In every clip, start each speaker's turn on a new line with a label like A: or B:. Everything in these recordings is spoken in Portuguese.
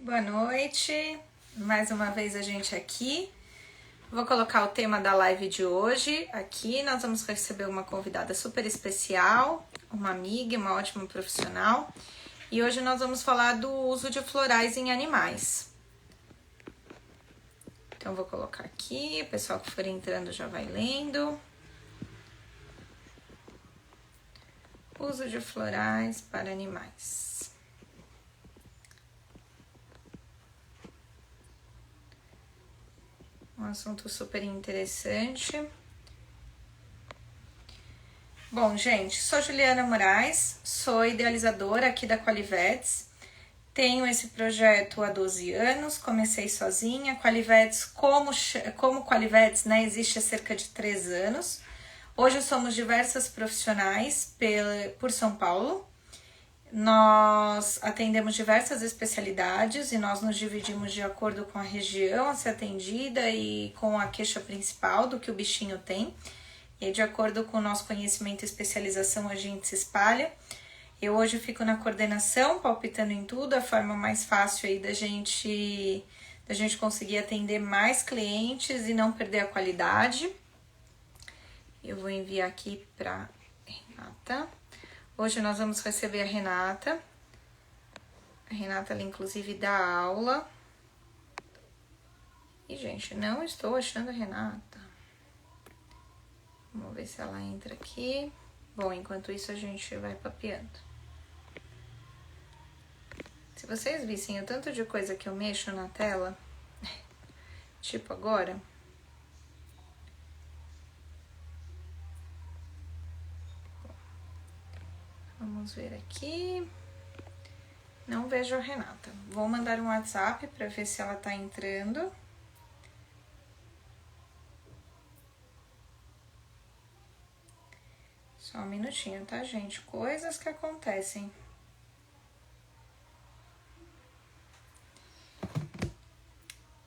A: Boa noite, mais uma vez a gente aqui. Vou colocar o tema da live de hoje aqui. Nós vamos receber uma convidada super especial, uma amiga, uma ótima profissional. E hoje nós vamos falar do uso de florais em animais. Então vou colocar aqui, o pessoal que for entrando já vai lendo. Uso de florais para animais. Um assunto super interessante. Bom, gente, sou Juliana Moraes, sou idealizadora aqui da Qualivets. Tenho esse projeto há 12 anos, comecei sozinha. Qualivets, como Qualivets, né, existe há cerca de 3 anos. Hoje somos diversas profissionais por São Paulo. Nós atendemos diversas especialidades e nós nos dividimos de acordo com a região a ser atendida e com a queixa principal do que o bichinho tem. E de acordo com o nosso conhecimento e especialização, a gente se espalha. Eu hoje fico na coordenação, palpitando em tudo, a forma mais fácil aí da gente conseguir atender mais clientes e não perder a qualidade. Eu vou enviar aqui para Renata. Hoje nós vamos receber a Renata. A Renata, ela inclusive dá aula. E, gente, não estou achando a Renata. Vamos ver se ela entra aqui. Bom, enquanto isso a gente vai papeando. Se vocês vissem o tanto de coisa que eu mexo na tela, tipo agora. Vamos ver aqui. Não vejo a Renata. Vou mandar um WhatsApp para ver se ela tá entrando. Só um minutinho, tá, gente? Coisas que acontecem.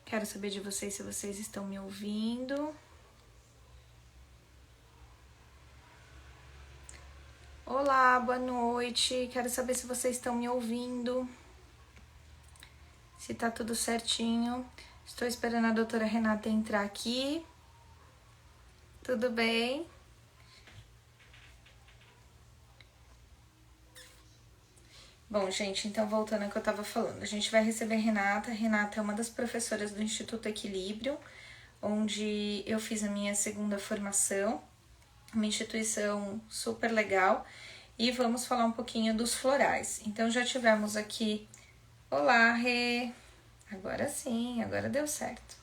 A: Quero saber de vocês se vocês estão me ouvindo. Olá, boa noite. Quero saber se vocês estão me ouvindo. Se tá tudo certinho. Estou esperando a doutora Renata entrar aqui. Tudo bem? Bom, gente, então voltando ao que eu tava falando. A gente vai receber a Renata. A Renata é uma das professoras do Instituto Equilíbrio, onde eu fiz a minha segunda formação. Uma instituição super legal. E vamos falar um pouquinho dos florais. Então, já tivemos aqui... Olá, Rê! Agora sim, agora deu certo.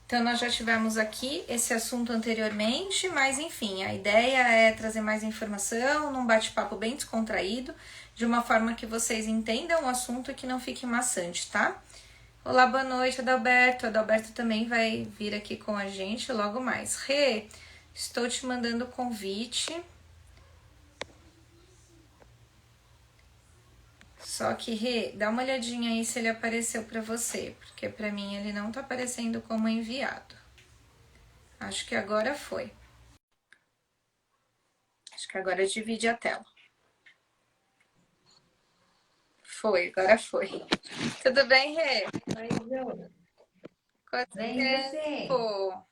A: Então, nós já tivemos aqui esse assunto anteriormente, mas enfim, a ideia é trazer mais informação num bate-papo bem descontraído, de uma forma que vocês entendam o assunto e que não fique maçante, tá? Olá, boa noite, Adalberto. Adalberto também vai vir aqui com a gente logo mais. Rê, estou te mandando o convite. Só que, Rê, dá uma olhadinha aí se ele apareceu para você, porque para mim ele não tá aparecendo como enviado. Acho que agora foi. Acho que agora divide a tela. Foi, agora foi. Tudo bem, Rê?
B: Oi, Ju.
A: Quanto
B: Bem, e você?
A: tempo?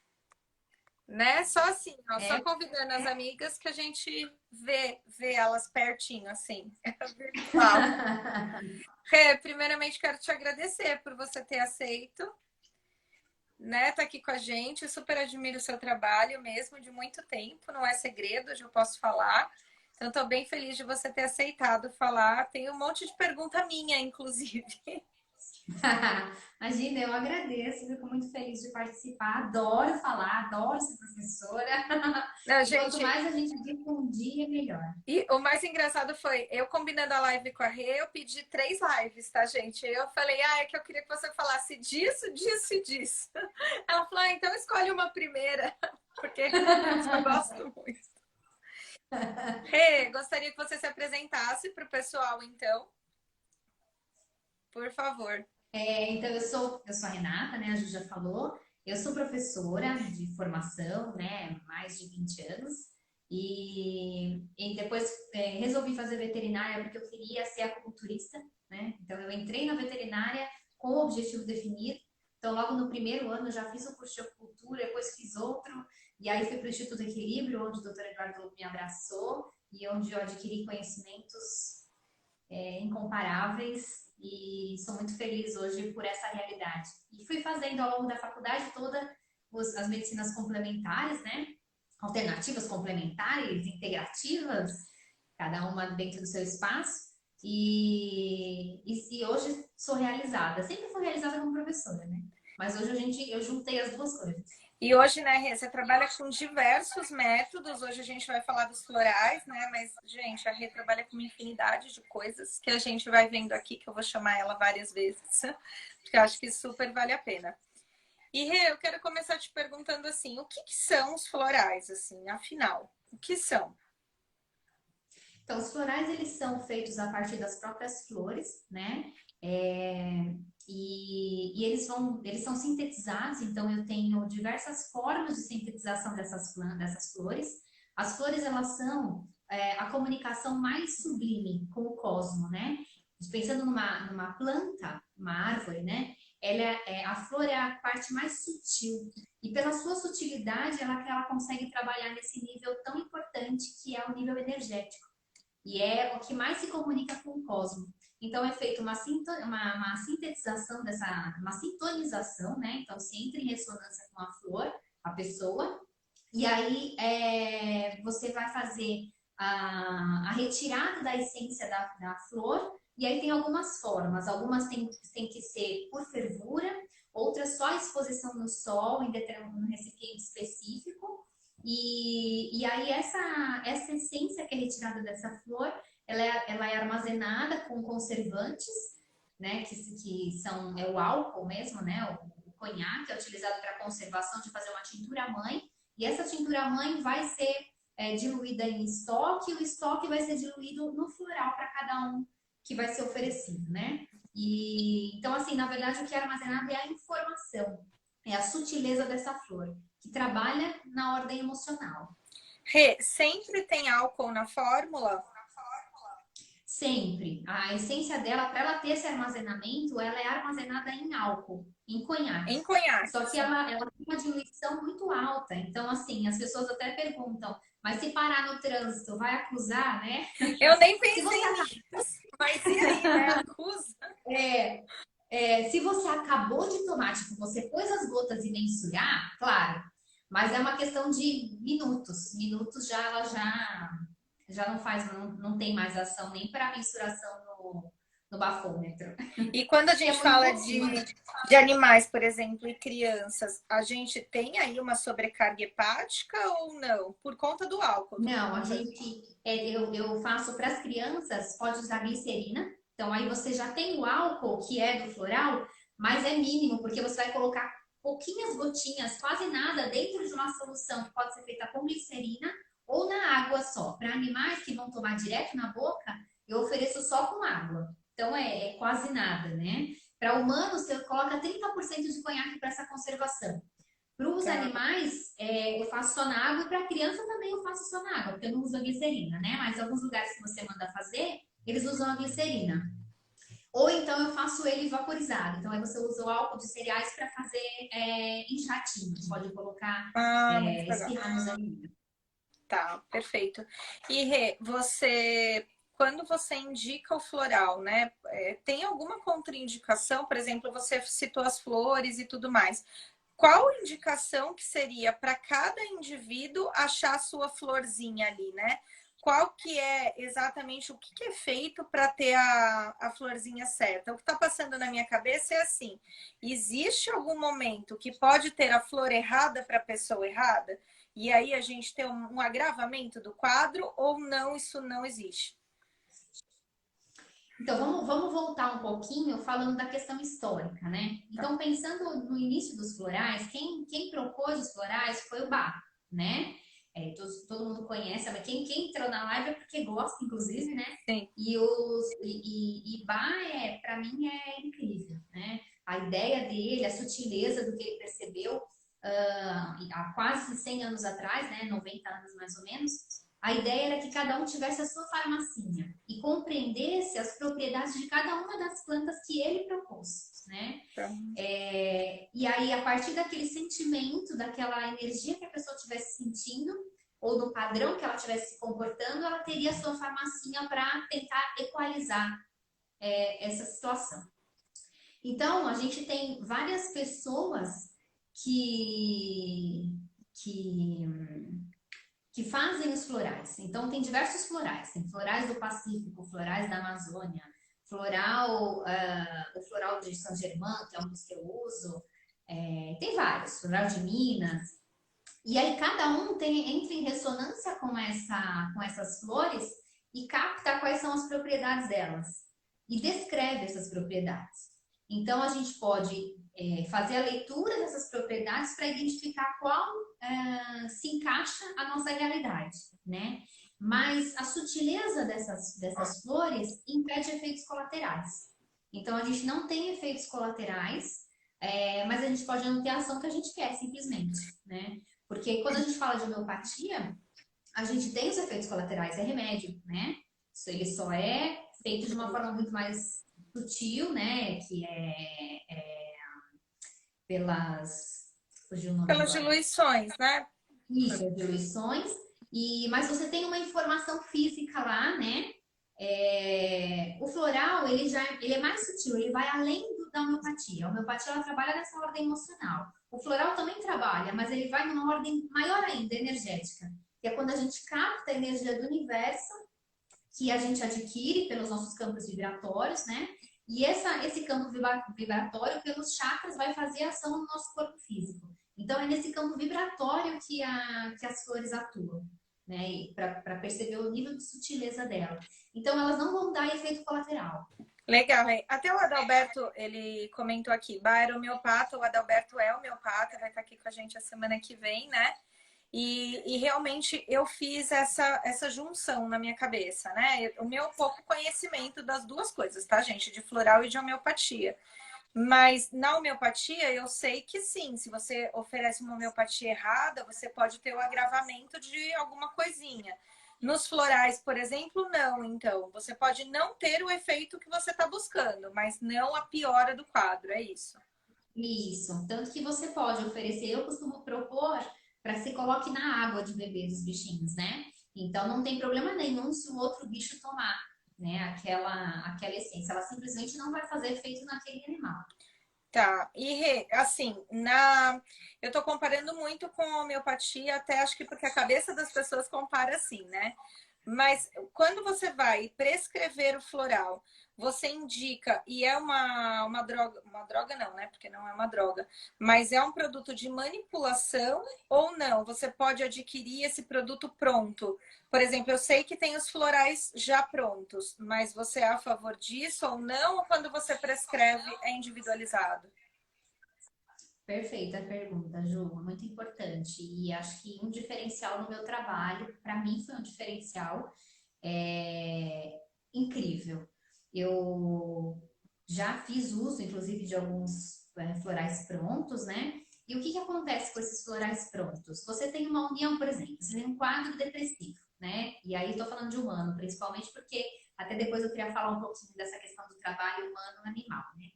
A: Né? Só assim, ó, só
B: É,
A: convidando as amigas que a gente vê elas pertinho, assim, virtual. Rê, primeiramente quero te agradecer por você ter aceito, né? Tá aqui com a gente. Eu super admiro o seu trabalho mesmo, de muito tempo, não é segredo, hoje eu posso falar. Então, tô bem feliz de você ter aceitado falar. Tem um monte de pergunta minha, inclusive.
B: Imagina, eu agradeço, fico muito feliz de participar, adoro falar, adoro ser professora.
A: Não,
B: E quanto
A: gente,
B: mais a gente difundir, é melhor.
A: e o mais engraçado foi, eu combinando a live com a Rê, eu pedi 3 lives, tá, gente? Eu falei, é que eu queria que você falasse disso, disso e disso. Ela falou, então escolhe uma primeira, porque realmente eu gosto muito. Rê, gostaria que você se apresentasse para o pessoal, então, por favor.
B: Então, eu sou a Renata, né? A Ju já falou. Eu sou professora de formação, né? Mais de 20 anos. E depois resolvi fazer veterinária porque eu queria ser acupunturista, né? Então eu entrei na veterinária com o objetivo definido. Então logo no primeiro ano eu já fiz o curso de acupuntura, depois fiz outro, e aí fui para o Instituto Equilíbrio, onde o Dr. Eduardo me abraçou e onde eu adquiri conhecimentos incomparáveis e sou muito feliz hoje por essa realidade. E fui fazendo ao longo da faculdade toda as medicinas complementares, né? Alternativas complementares, integrativas, cada uma dentro do seu espaço. E hoje sou realizada. Sempre fui realizada como professora, né? Mas hoje eu juntei as duas coisas.
A: E hoje, né, Rê, você trabalha com diversos métodos. Hoje a gente vai falar dos florais, né? Mas, gente, a Rê trabalha com uma infinidade de coisas que a gente vai vendo aqui, que eu vou chamar ela várias vezes, porque eu acho que super vale a pena. E, Rê, eu quero começar te perguntando assim, o que que são os florais, assim, afinal? O que são?
B: Então, os florais, eles são feitos a partir das próprias flores, né? E eles são sintetizados, então eu tenho diversas formas de sintetização dessas flores. As flores, elas são a comunicação mais sublime com o cosmo, né? Pensando numa planta, uma árvore, né? A flor é a parte mais sutil. E pela sua sutilidade, ela consegue trabalhar nesse nível tão importante que é o nível energético. E é o que mais se comunica com o cosmos. Então é feita uma sintetização uma sintonização, né? Então se entra em ressonância com a flor, a pessoa, e aí você vai fazer a retirada da essência da flor, e aí tem algumas formas. Algumas tem que ser por fervura, outras só exposição no sol, em determinado recipiente específico, e aí essa essência que é retirada dessa flor, ela é armazenada com conservantes, né, que são o álcool mesmo, né, o conhaque é utilizado para conservação de fazer uma tintura mãe, e essa tintura mãe vai ser diluída em estoque, e o estoque vai ser diluído no floral para cada um que vai ser oferecido, né? E então assim, na verdade o que é armazenado é a informação, é a sutileza dessa flor que trabalha na ordem emocional.
A: Rê, sempre tem álcool na fórmula?
B: Sempre. A essência dela, para ela ter esse armazenamento, ela é armazenada em álcool, em conhaque.
A: Em conhaque,
B: Só que
A: sim.
B: ela tem uma diluição muito alta. Então, assim, as pessoas até perguntam, mas se parar no trânsito, vai acusar, né?
A: Eu nem
B: Se você,
A: pensei nisso, mas e aí, né? Acusa?
B: é, se você acabou de tomar, tipo, você pôs as gotas e mensurar, claro, mas é uma questão de minutos. Minutos ela já não faz, não tem mais ação nem para mensuração no bafômetro.
A: E quando a
B: Que é
A: gente
B: muito
A: fala
B: pouquinho.
A: de animais, por exemplo, e crianças, a gente tem aí uma sobrecarga hepática ou não? Por conta do álcool, tô
B: Não,
A: perguntando.
B: eu faço para as crianças, pode usar glicerina. Então aí você já tem o álcool que é do floral, mas é mínimo, porque você vai colocar pouquinhas gotinhas, quase nada, dentro de uma solução que pode ser feita com glicerina ou na água só. Para animais que vão tomar direto na boca, eu ofereço só com água. Então é quase nada, né? Para humanos, você coloca 30% de conhaque para essa conservação. Para os
A: Tá.
B: animais, eu faço só na água e para a criança também eu faço só na água, porque eu não uso a glicerina, né? Mas alguns lugares que você manda fazer, eles usam a glicerina. Ou então eu faço ele vaporizado. Então aí você usa o álcool de cereais para fazer em jatinhos. Pode colocar,
A: Ah, muito legal.
B: espirrar nos alimentos.
A: Tá, perfeito. E Rê, você, quando você indica o floral, né, tem alguma contraindicação? Por exemplo, você citou as flores e tudo mais. Qual indicação que seria para cada indivíduo achar a sua florzinha ali, né? Qual que é exatamente o que é feito para ter a florzinha certa? O que está passando na minha cabeça é assim: existe algum momento que pode ter a flor errada para a pessoa errada? E aí a gente tem um agravamento do quadro ou não, isso não existe?
B: Então vamos voltar um pouquinho falando da questão histórica, né?
A: Tá.
B: Então, pensando no início dos florais, quem propôs os florais foi o Bach, né? Todo mundo conhece, mas quem entrou na live é porque gosta, inclusive, né?
A: Sim.
B: E Bach, para mim, é incrível, né? A ideia dele, a sutileza do que ele percebeu há quase 100 anos atrás, né? 90 anos mais ou menos, a ideia era que cada um tivesse a sua farmacinha e compreendesse as propriedades de cada uma das plantas que ele propôs, né?
A: Então,
B: E aí, a partir daquele sentimento, daquela energia que a pessoa estivesse sentindo, ou do padrão que ela estivesse se comportando, ela teria a sua farmacinha para tentar equalizar essa situação. Então, a gente tem várias pessoas que, que, que fazem os florais. Então, tem diversos florais. Tem florais do Pacífico, florais da Amazônia, o floral de São Germain, que é um dos que eu uso. Tem vários, floral de Minas. E aí, cada um entra em ressonância com essas flores e capta quais são as propriedades delas. E descreve essas propriedades. Então, a gente pode fazer a leitura dessas propriedades para identificar qual se encaixa a nossa realidade, né? Mas a sutileza dessas flores impede efeitos colaterais. Então, a gente não tem efeitos colaterais, mas a gente pode não ter a ação que a gente quer, simplesmente, né? Porque quando a gente fala de homeopatia, a gente tem os efeitos colaterais, é remédio, né? Ele só é feito de uma forma muito mais sutil, né? Que pelas. Fugiu o nome
A: pelas
B: agora.
A: diluições, né?
B: Isso, as diluições. Mas você tem uma informação física lá, né? O floral, ele é mais sutil, ele vai além da homeopatia. A homeopatia, ela trabalha nessa ordem emocional. O floral também trabalha, mas ele vai numa ordem maior ainda, energética. Que é quando a gente capta a energia do universo, que a gente adquire pelos nossos campos vibratórios, né? E esse campo vibratório, pelos chakras, vai fazer ação no nosso corpo físico. Então, é nesse campo vibratório que as flores atuam, né? Para perceber o nível de sutileza dela. Então, elas não vão dar efeito colateral.
A: Legal, hein? Até o Adalberto, ele comentou aqui, Bah era homeopata, o Adalberto é homeopata, vai estar aqui com a gente a semana que vem, né? E realmente eu fiz essa junção na minha cabeça, né? O meu pouco conhecimento das duas coisas, tá, gente? De floral e de homeopatia. Mas na homeopatia eu sei que sim, se você oferece uma homeopatia errada, você pode ter o agravamento de alguma coisinha. Nos florais, por exemplo, não. Então, você pode não ter o efeito que você está buscando, mas não a piora do quadro, é isso.
B: Isso. Tanto que você pode oferecer, eu costumo propor para que você coloque na água de beber dos bichinhos, né? Então não tem problema nenhum se o outro bicho tomar, né? Aquela essência. Ela simplesmente não vai fazer efeito naquele animal.
A: Tá, e assim, eu tô comparando muito com a homeopatia, até acho que porque a cabeça das pessoas compara assim, né? Mas quando você vai prescrever o floral, você indica, e é uma droga não, né? Porque não é uma droga, mas é um produto de manipulação ou não? Você pode adquirir esse produto pronto. Por exemplo, eu sei que tem os florais já prontos, mas você é a favor disso ou não? Ou quando você prescreve é individualizado?
B: Perfeita a pergunta, Ju, muito importante. E acho que um diferencial no meu trabalho, para mim foi um diferencial incrível. Eu já fiz uso, inclusive, de alguns florais prontos, né? E o que acontece com esses florais prontos? Você tem uma união, por exemplo, você tem um quadro depressivo, né? E aí estou falando de humano, principalmente porque até depois eu queria falar um pouquinho dessa questão do trabalho humano-animal, né?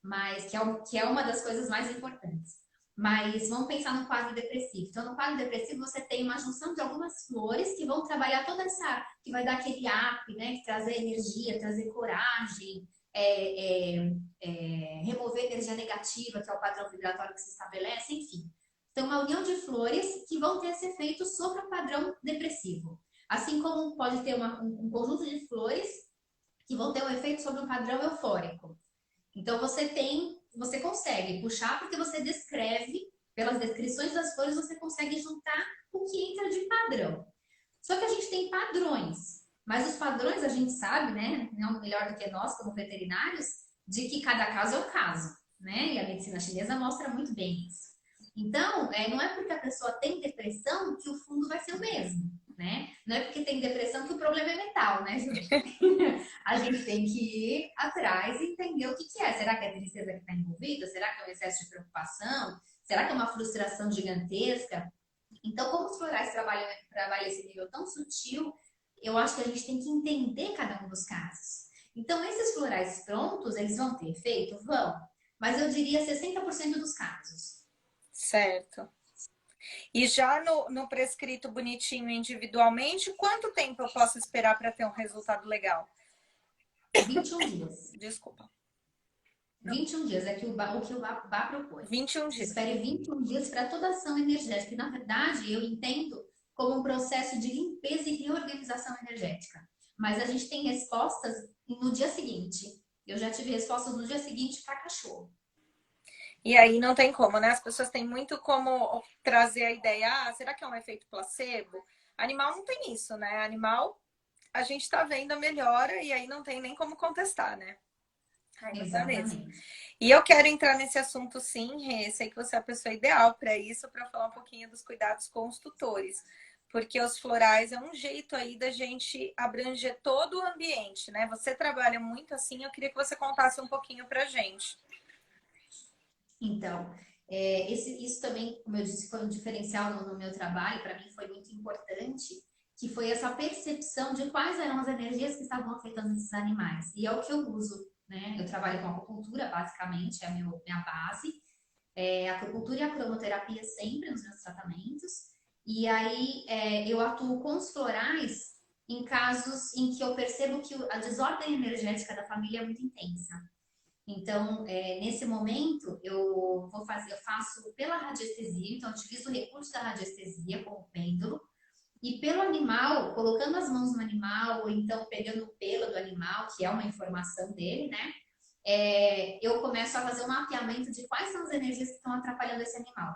B: Mas que é uma das coisas mais importantes. Mas vamos pensar no quadro depressivo. Então, no quadro depressivo, você tem uma junção de algumas flores que vão trabalhar toda essa, que vai dar aquele up, né? Que trazer energia, trazer coragem, remover energia negativa, que é o padrão vibratório que se estabelece, enfim. Então, uma união de flores que vão ter esse efeito sobre o padrão depressivo. Assim como pode ter um conjunto de flores que vão ter um efeito sobre um padrão eufórico. Então você consegue puxar porque você descreve, pelas descrições das flores, você consegue juntar o que entra de padrão. Só que a gente tem padrões, mas os padrões a gente sabe, né? Não melhor do que nós, como veterinários, de que cada caso é um caso, né? E a medicina chinesa mostra muito bem isso. Então, não é porque a pessoa tem depressão que o fundo vai ser o mesmo, né? Não é porque tem depressão que o problema é mental, né, gente? A gente tem que ir atrás e entender o que é. Será que é a tristeza que está envolvida? Será que é um excesso de preocupação? Será que é uma frustração gigantesca? Então, como os florais trabalham esse nível tão sutil, eu acho que a gente tem que entender cada um dos casos. Então, esses florais prontos, eles vão ter efeito? Vão. Mas eu diria 60% dos casos.
A: Certo. E já no prescrito bonitinho individualmente, quanto tempo eu posso esperar para ter um resultado legal?
B: 21 dias.
A: Desculpa.
B: 21 dias é o que o Bá propõe.
A: 21
B: Se
A: dias.
B: espere 21 dias para toda ação energética. E, na verdade, eu entendo como um processo de limpeza e reorganização energética. Mas a gente tem respostas no dia seguinte. Eu já tive respostas no dia seguinte para cachorro.
A: E aí não tem como, né? As pessoas têm muito como trazer a ideia, ah, será que é um efeito placebo? Animal não tem isso, né? Animal, a gente tá vendo a melhora e aí não tem nem como contestar, né? Aí não dá mesmo.
B: Exatamente.
A: E eu quero entrar nesse assunto sim, Rê. Sei que você é a pessoa ideal para isso, para falar um pouquinho dos cuidados com os tutores. Porque os florais é um jeito aí da gente abranger todo o ambiente, né? Você trabalha muito assim, eu queria que você contasse um pouquinho pra gente.
B: Então, isso também, como eu disse, foi um diferencial no meu trabalho, para mim foi muito importante, que foi essa percepção de quais eram as energias que estavam afetando esses animais. E é o que eu uso, né? Eu trabalho com acupuntura, basicamente, é a minha base. A acupuntura e a cromoterapia sempre nos meus tratamentos. E aí eu atuo com os florais em casos em que eu percebo que a desordem energética da família é muito intensa. Então, nesse momento, eu faço pela radiestesia, então eu utilizo o recurso da radiestesia como pêndulo, e pelo animal, colocando as mãos no animal, ou então pegando o pelo do animal, que é uma informação dele, né? Eu começo a fazer um mapeamento de quais são as energias que estão atrapalhando esse animal.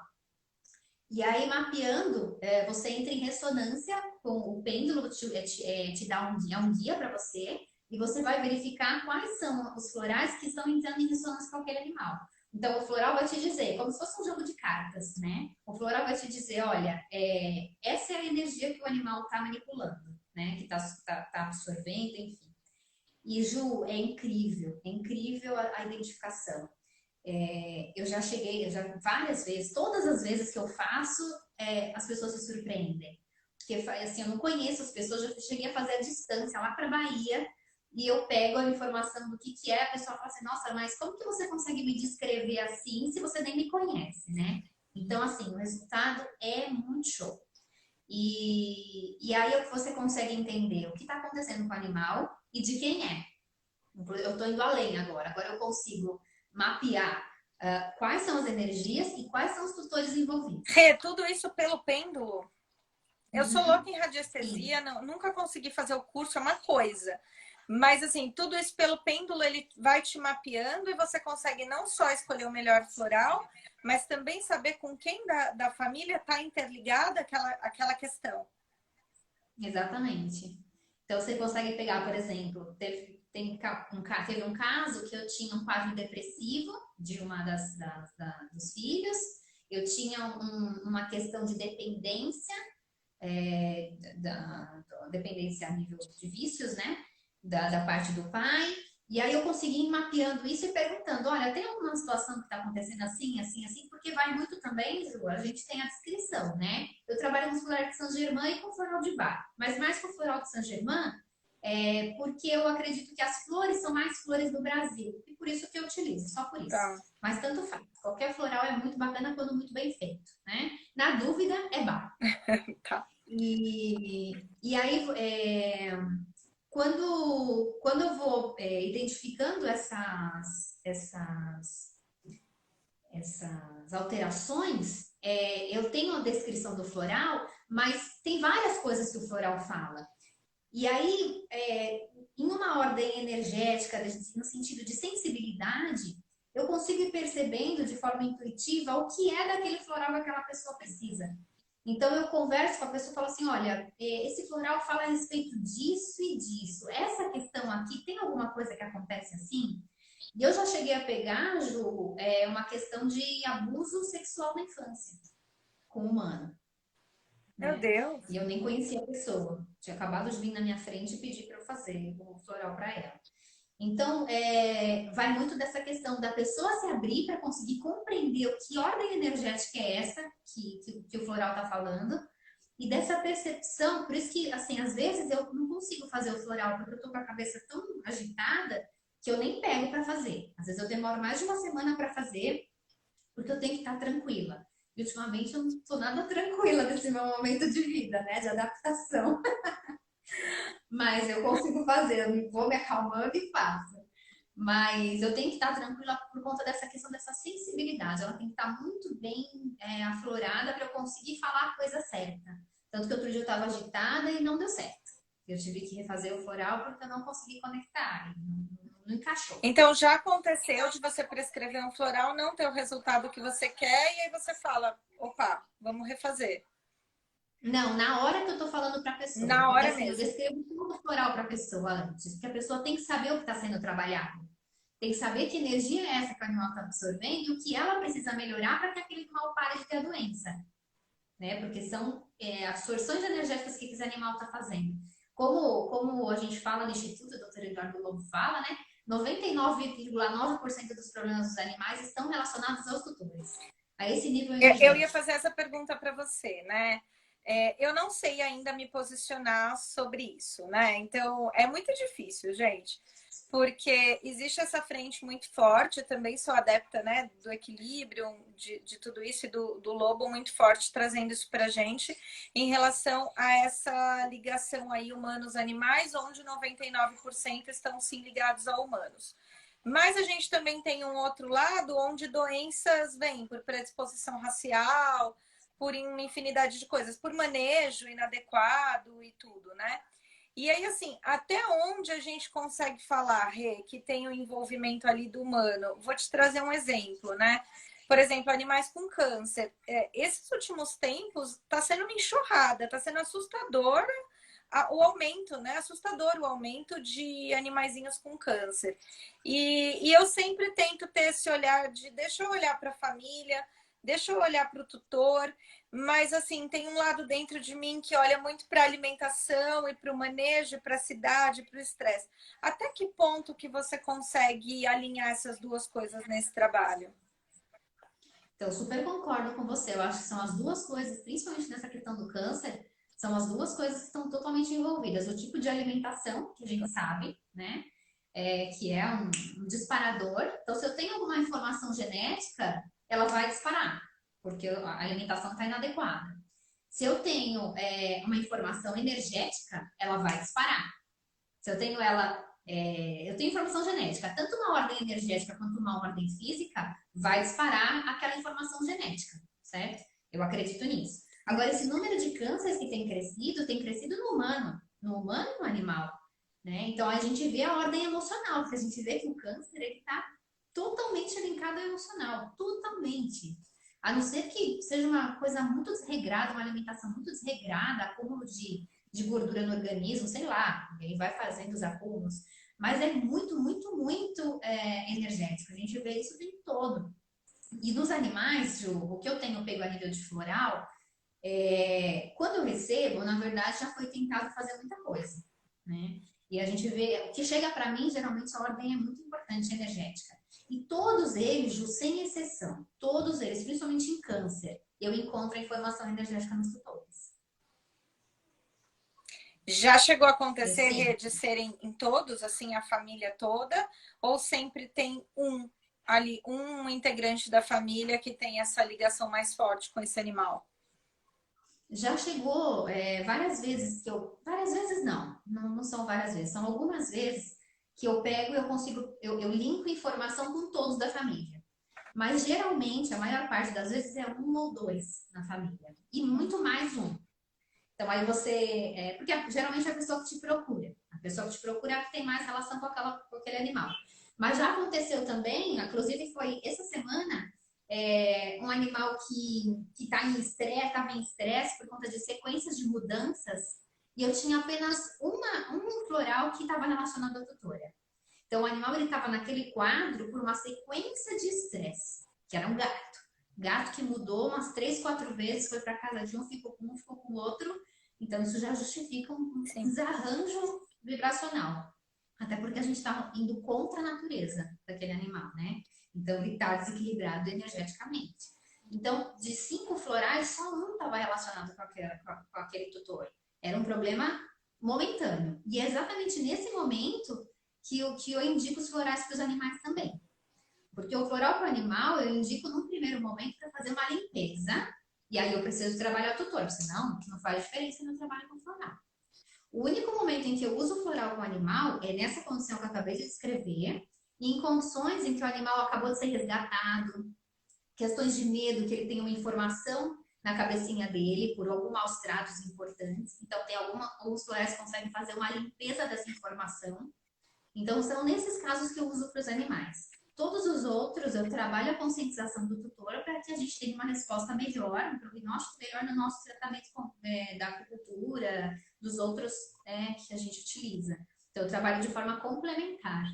B: E aí, mapeando, você entra em ressonância com o pêndulo, te dá um guia para você, e você vai verificar quais são os florais que estão entrando em ressonância com aquele animal. Então, o floral vai te dizer, como se fosse um jogo de cartas, né? O floral vai te dizer, olha, essa é a energia que o animal está manipulando, né? Que tá absorvendo, enfim. E, Ju, é incrível a identificação. Eu já cheguei, várias vezes, todas as vezes que eu faço, as pessoas se surpreendem. Porque assim, eu não conheço as pessoas, já cheguei a fazer a distância lá para Bahia e eu pego a informação do que é, a pessoa fala assim, nossa, mas como que você consegue me descrever assim se você nem me conhece, né? Então, assim, o resultado é muito show. E aí você consegue entender o que está acontecendo com o animal e de quem é. Eu estou indo além agora. Agora eu consigo mapear quais são as energias e quais são os tutores envolvidos.
A: Rê, tudo isso pelo pêndulo? Eu sou louca
B: Uhum.
A: em
B: Sim,
A: radiestesia, nunca consegui fazer o curso, é uma coisa. Mas, assim, tudo isso pelo pêndulo, ele vai te mapeando e você consegue não só escolher o melhor floral, mas também saber com quem da família está interligada aquela questão.
B: exatamente. Então você consegue pegar, por exemplo, teve um caso que eu tinha um quadro depressivo de uma dos filhos, eu tinha uma questão de dependência da dependência a nível de vícios, né? Da parte do pai. E aí eu consegui ir mapeando isso e perguntando, olha, tem alguma situação que está acontecendo assim, assim, assim? Porque vai muito também, Ju, a gente tem a descrição, né? Eu trabalho com floral de Saint-Germain e com floral de Bach, mas mais com floral de Saint-Germain, porque eu acredito que as flores são mais flores do Brasil, e por isso que eu utilizo, só por isso.
A: Tá,
B: Mas tanto faz, qualquer floral é muito bacana quando muito bem feito, né? Na dúvida, é Bach.
A: tá.
B: E aí, quando eu vou identificando essas alterações, eu tenho a descrição do floral, mas tem várias coisas que o floral fala. E aí, em uma ordem energética, no sentido de sensibilidade, eu consigo ir percebendo de forma intuitiva o que é daquele floral que aquela pessoa precisa. Então eu converso com a pessoa e falo assim, olha, esse floral fala a respeito disso e disso. Essa questão aqui, tem alguma coisa que acontece assim? E eu já cheguei a pegar, Ju, uma questão de abuso sexual na infância com o humano,
A: Meu
B: né? E
A: Deus.
B: eu nem conhecia a pessoa. Tinha acabado de vir na minha frente e pedir para eu fazer o floral para ela. Então, vai muito dessa questão da pessoa se abrir para conseguir compreender o que ordem energética é essa que o floral está falando, e dessa percepção. Por isso que, assim, às vezes eu não consigo fazer o floral, porque eu estou com a cabeça tão agitada que eu nem pego para fazer. Às vezes eu demoro mais de uma semana para fazer, porque eu tenho que estar tranquila. E ultimamente eu não estou nada tranquila nesse meu momento de vida, né, de adaptação. Mas eu consigo fazer, eu vou me acalmando e faço. Mas eu tenho que estar tranquila por conta dessa questão dessa sensibilidade. Ela tem que estar muito bem aflorada para eu conseguir falar a coisa certa. Tanto que outro dia eu estava agitada e não deu certo. Eu tive que refazer o floral porque eu não consegui conectar. Não encaixou.
A: Então já aconteceu de você prescrever um floral, não ter o resultado que você quer, e aí você fala, opa, vamos refazer.
B: Não, na hora que eu tô falando pra pessoa.
A: Na
B: Porque
A: hora
B: assim, eu
A: mesmo.
B: descrevo tudo floral pra pessoa antes. Porque a pessoa tem que saber o que está sendo trabalhado. Tem que saber que energia é essa que o animal está absorvendo e o que ela precisa melhorar para que aquele animal pare de ter a doença. Né? Porque são absorções energéticas que esse animal está fazendo. Como a gente fala no Instituto, o Dr. Eduardo Lobo fala, né? 99,9% dos problemas dos animais estão relacionados aos tutores, a esse nível
A: Eu ia
B: energético.
A: fazer essa pergunta para você, né? Eu não sei ainda me posicionar sobre isso, né? Então é muito difícil, gente, porque existe essa frente muito forte. Eu também sou adepta, né, do equilíbrio, de tudo isso, e do lobo muito forte, trazendo isso para gente em relação a essa ligação aí humanos-animais, onde 99% estão sim ligados a humanos. Mas a gente também tem um outro lado onde doenças vêm por predisposição racial, por uma infinidade de coisas, por manejo inadequado e tudo, né? E aí, assim, até onde a gente consegue falar, Rê, que tem o envolvimento ali do humano? Vou te trazer um exemplo, né? Por exemplo, animais com câncer. Esses últimos tempos está sendo uma enxurrada, está sendo assustador o aumento, né? Assustador o aumento de animaizinhos com câncer. E eu sempre tento ter esse olhar de deixa eu olhar para a família, deixa eu olhar para o tutor, mas assim, tem um lado dentro de mim que olha muito para a alimentação e para o manejo, para a cidade, para o estresse. Até que ponto que você consegue alinhar essas duas coisas nesse trabalho?
B: Então, super concordo com você. Eu acho que são as duas coisas, principalmente nessa questão do câncer, são as duas coisas que estão totalmente envolvidas. O tipo de alimentação, que a gente sabe, né? Que é um disparador. Então, se eu tenho alguma informação genética, ela vai disparar, porque a alimentação está inadequada. Se eu tenho uma informação energética, ela vai disparar. Se eu tenho eu tenho informação genética, tanto uma ordem energética quanto uma ordem física, vai disparar aquela informação genética, certo? Eu acredito nisso. Agora, esse número de cânceres que tem crescido no humano e no animal, né? Então, a gente vê a ordem emocional, porque a gente vê que o câncer, ele está totalmente linkado ao emocional, totalmente. A não ser que seja uma coisa muito desregrada, uma alimentação muito desregrada, acúmulo de gordura no organismo, sei lá, ele vai fazendo os acúmulos, mas é muito, muito, muito energético. A gente vê isso o tempo todo. E nos animais, Ju, o que eu tenho pego a nível de floral, quando eu recebo, na verdade, já foi tentado fazer muita coisa, né? E a gente vê, o que chega para mim, geralmente a ordem é muito importante, energética. E todos eles, Ju, sem exceção, todos eles, principalmente em câncer, eu encontro a informação energética nos tutores.
A: Já chegou a
B: Eu
A: acontecer, Rê, de
B: sempre.
A: serem em todos, assim, a família toda, ou sempre tem um ali, um integrante da família que tem essa ligação mais forte com esse animal?
B: Já chegou várias vezes que eu. Várias vezes não são várias vezes, são algumas vezes que eu pego e eu consigo. Eu linko informação com todos da família. Mas geralmente, a maior parte das vezes é um ou dois na família. E muito mais um. Então aí você. Porque geralmente é a pessoa que te procura. A pessoa que te procura é a que tem mais relação com aquele animal. Mas já aconteceu também, inclusive foi essa semana, um animal que tá estava em estresse por conta de sequências de mudanças, e eu tinha apenas um floral que estava relacionado à tutora. Então, o animal estava naquele quadro por uma sequência de estresse, que era um gato. Gato que mudou umas 3, 4 vezes, foi para casa de um, ficou com o outro. Então, isso já justifica um
A: Sim.
B: desarranjo vibracional. Até porque a gente está indo contra a natureza daquele animal, né? Então, ele está desequilibrado energeticamente. Então, de 5 florais, só um estava relacionado com aquele tutor. Era um problema momentâneo. E é exatamente nesse momento que eu indico os florais para os animais também. Porque o floral para o animal, eu indico num primeiro momento para fazer uma limpeza. E aí eu preciso trabalhar o tutor, senão não faz diferença no trabalho com floral. O único momento em que eu uso floral com o animal é nessa condição que eu acabei de descrever, e em condições em que o animal acabou de ser resgatado, questões de medo, que ele tem uma informação na cabecinha dele por alguns maus tratos importantes. Então, alguns florais conseguem fazer uma limpeza dessa informação. Então, são nesses casos que eu uso para os animais. Todos os outros, eu trabalho a conscientização do tutor para que a gente tenha uma resposta melhor, um prognóstico melhor no nosso tratamento da acupuntura, dos outros que a gente utiliza. Então, eu trabalho de forma complementar.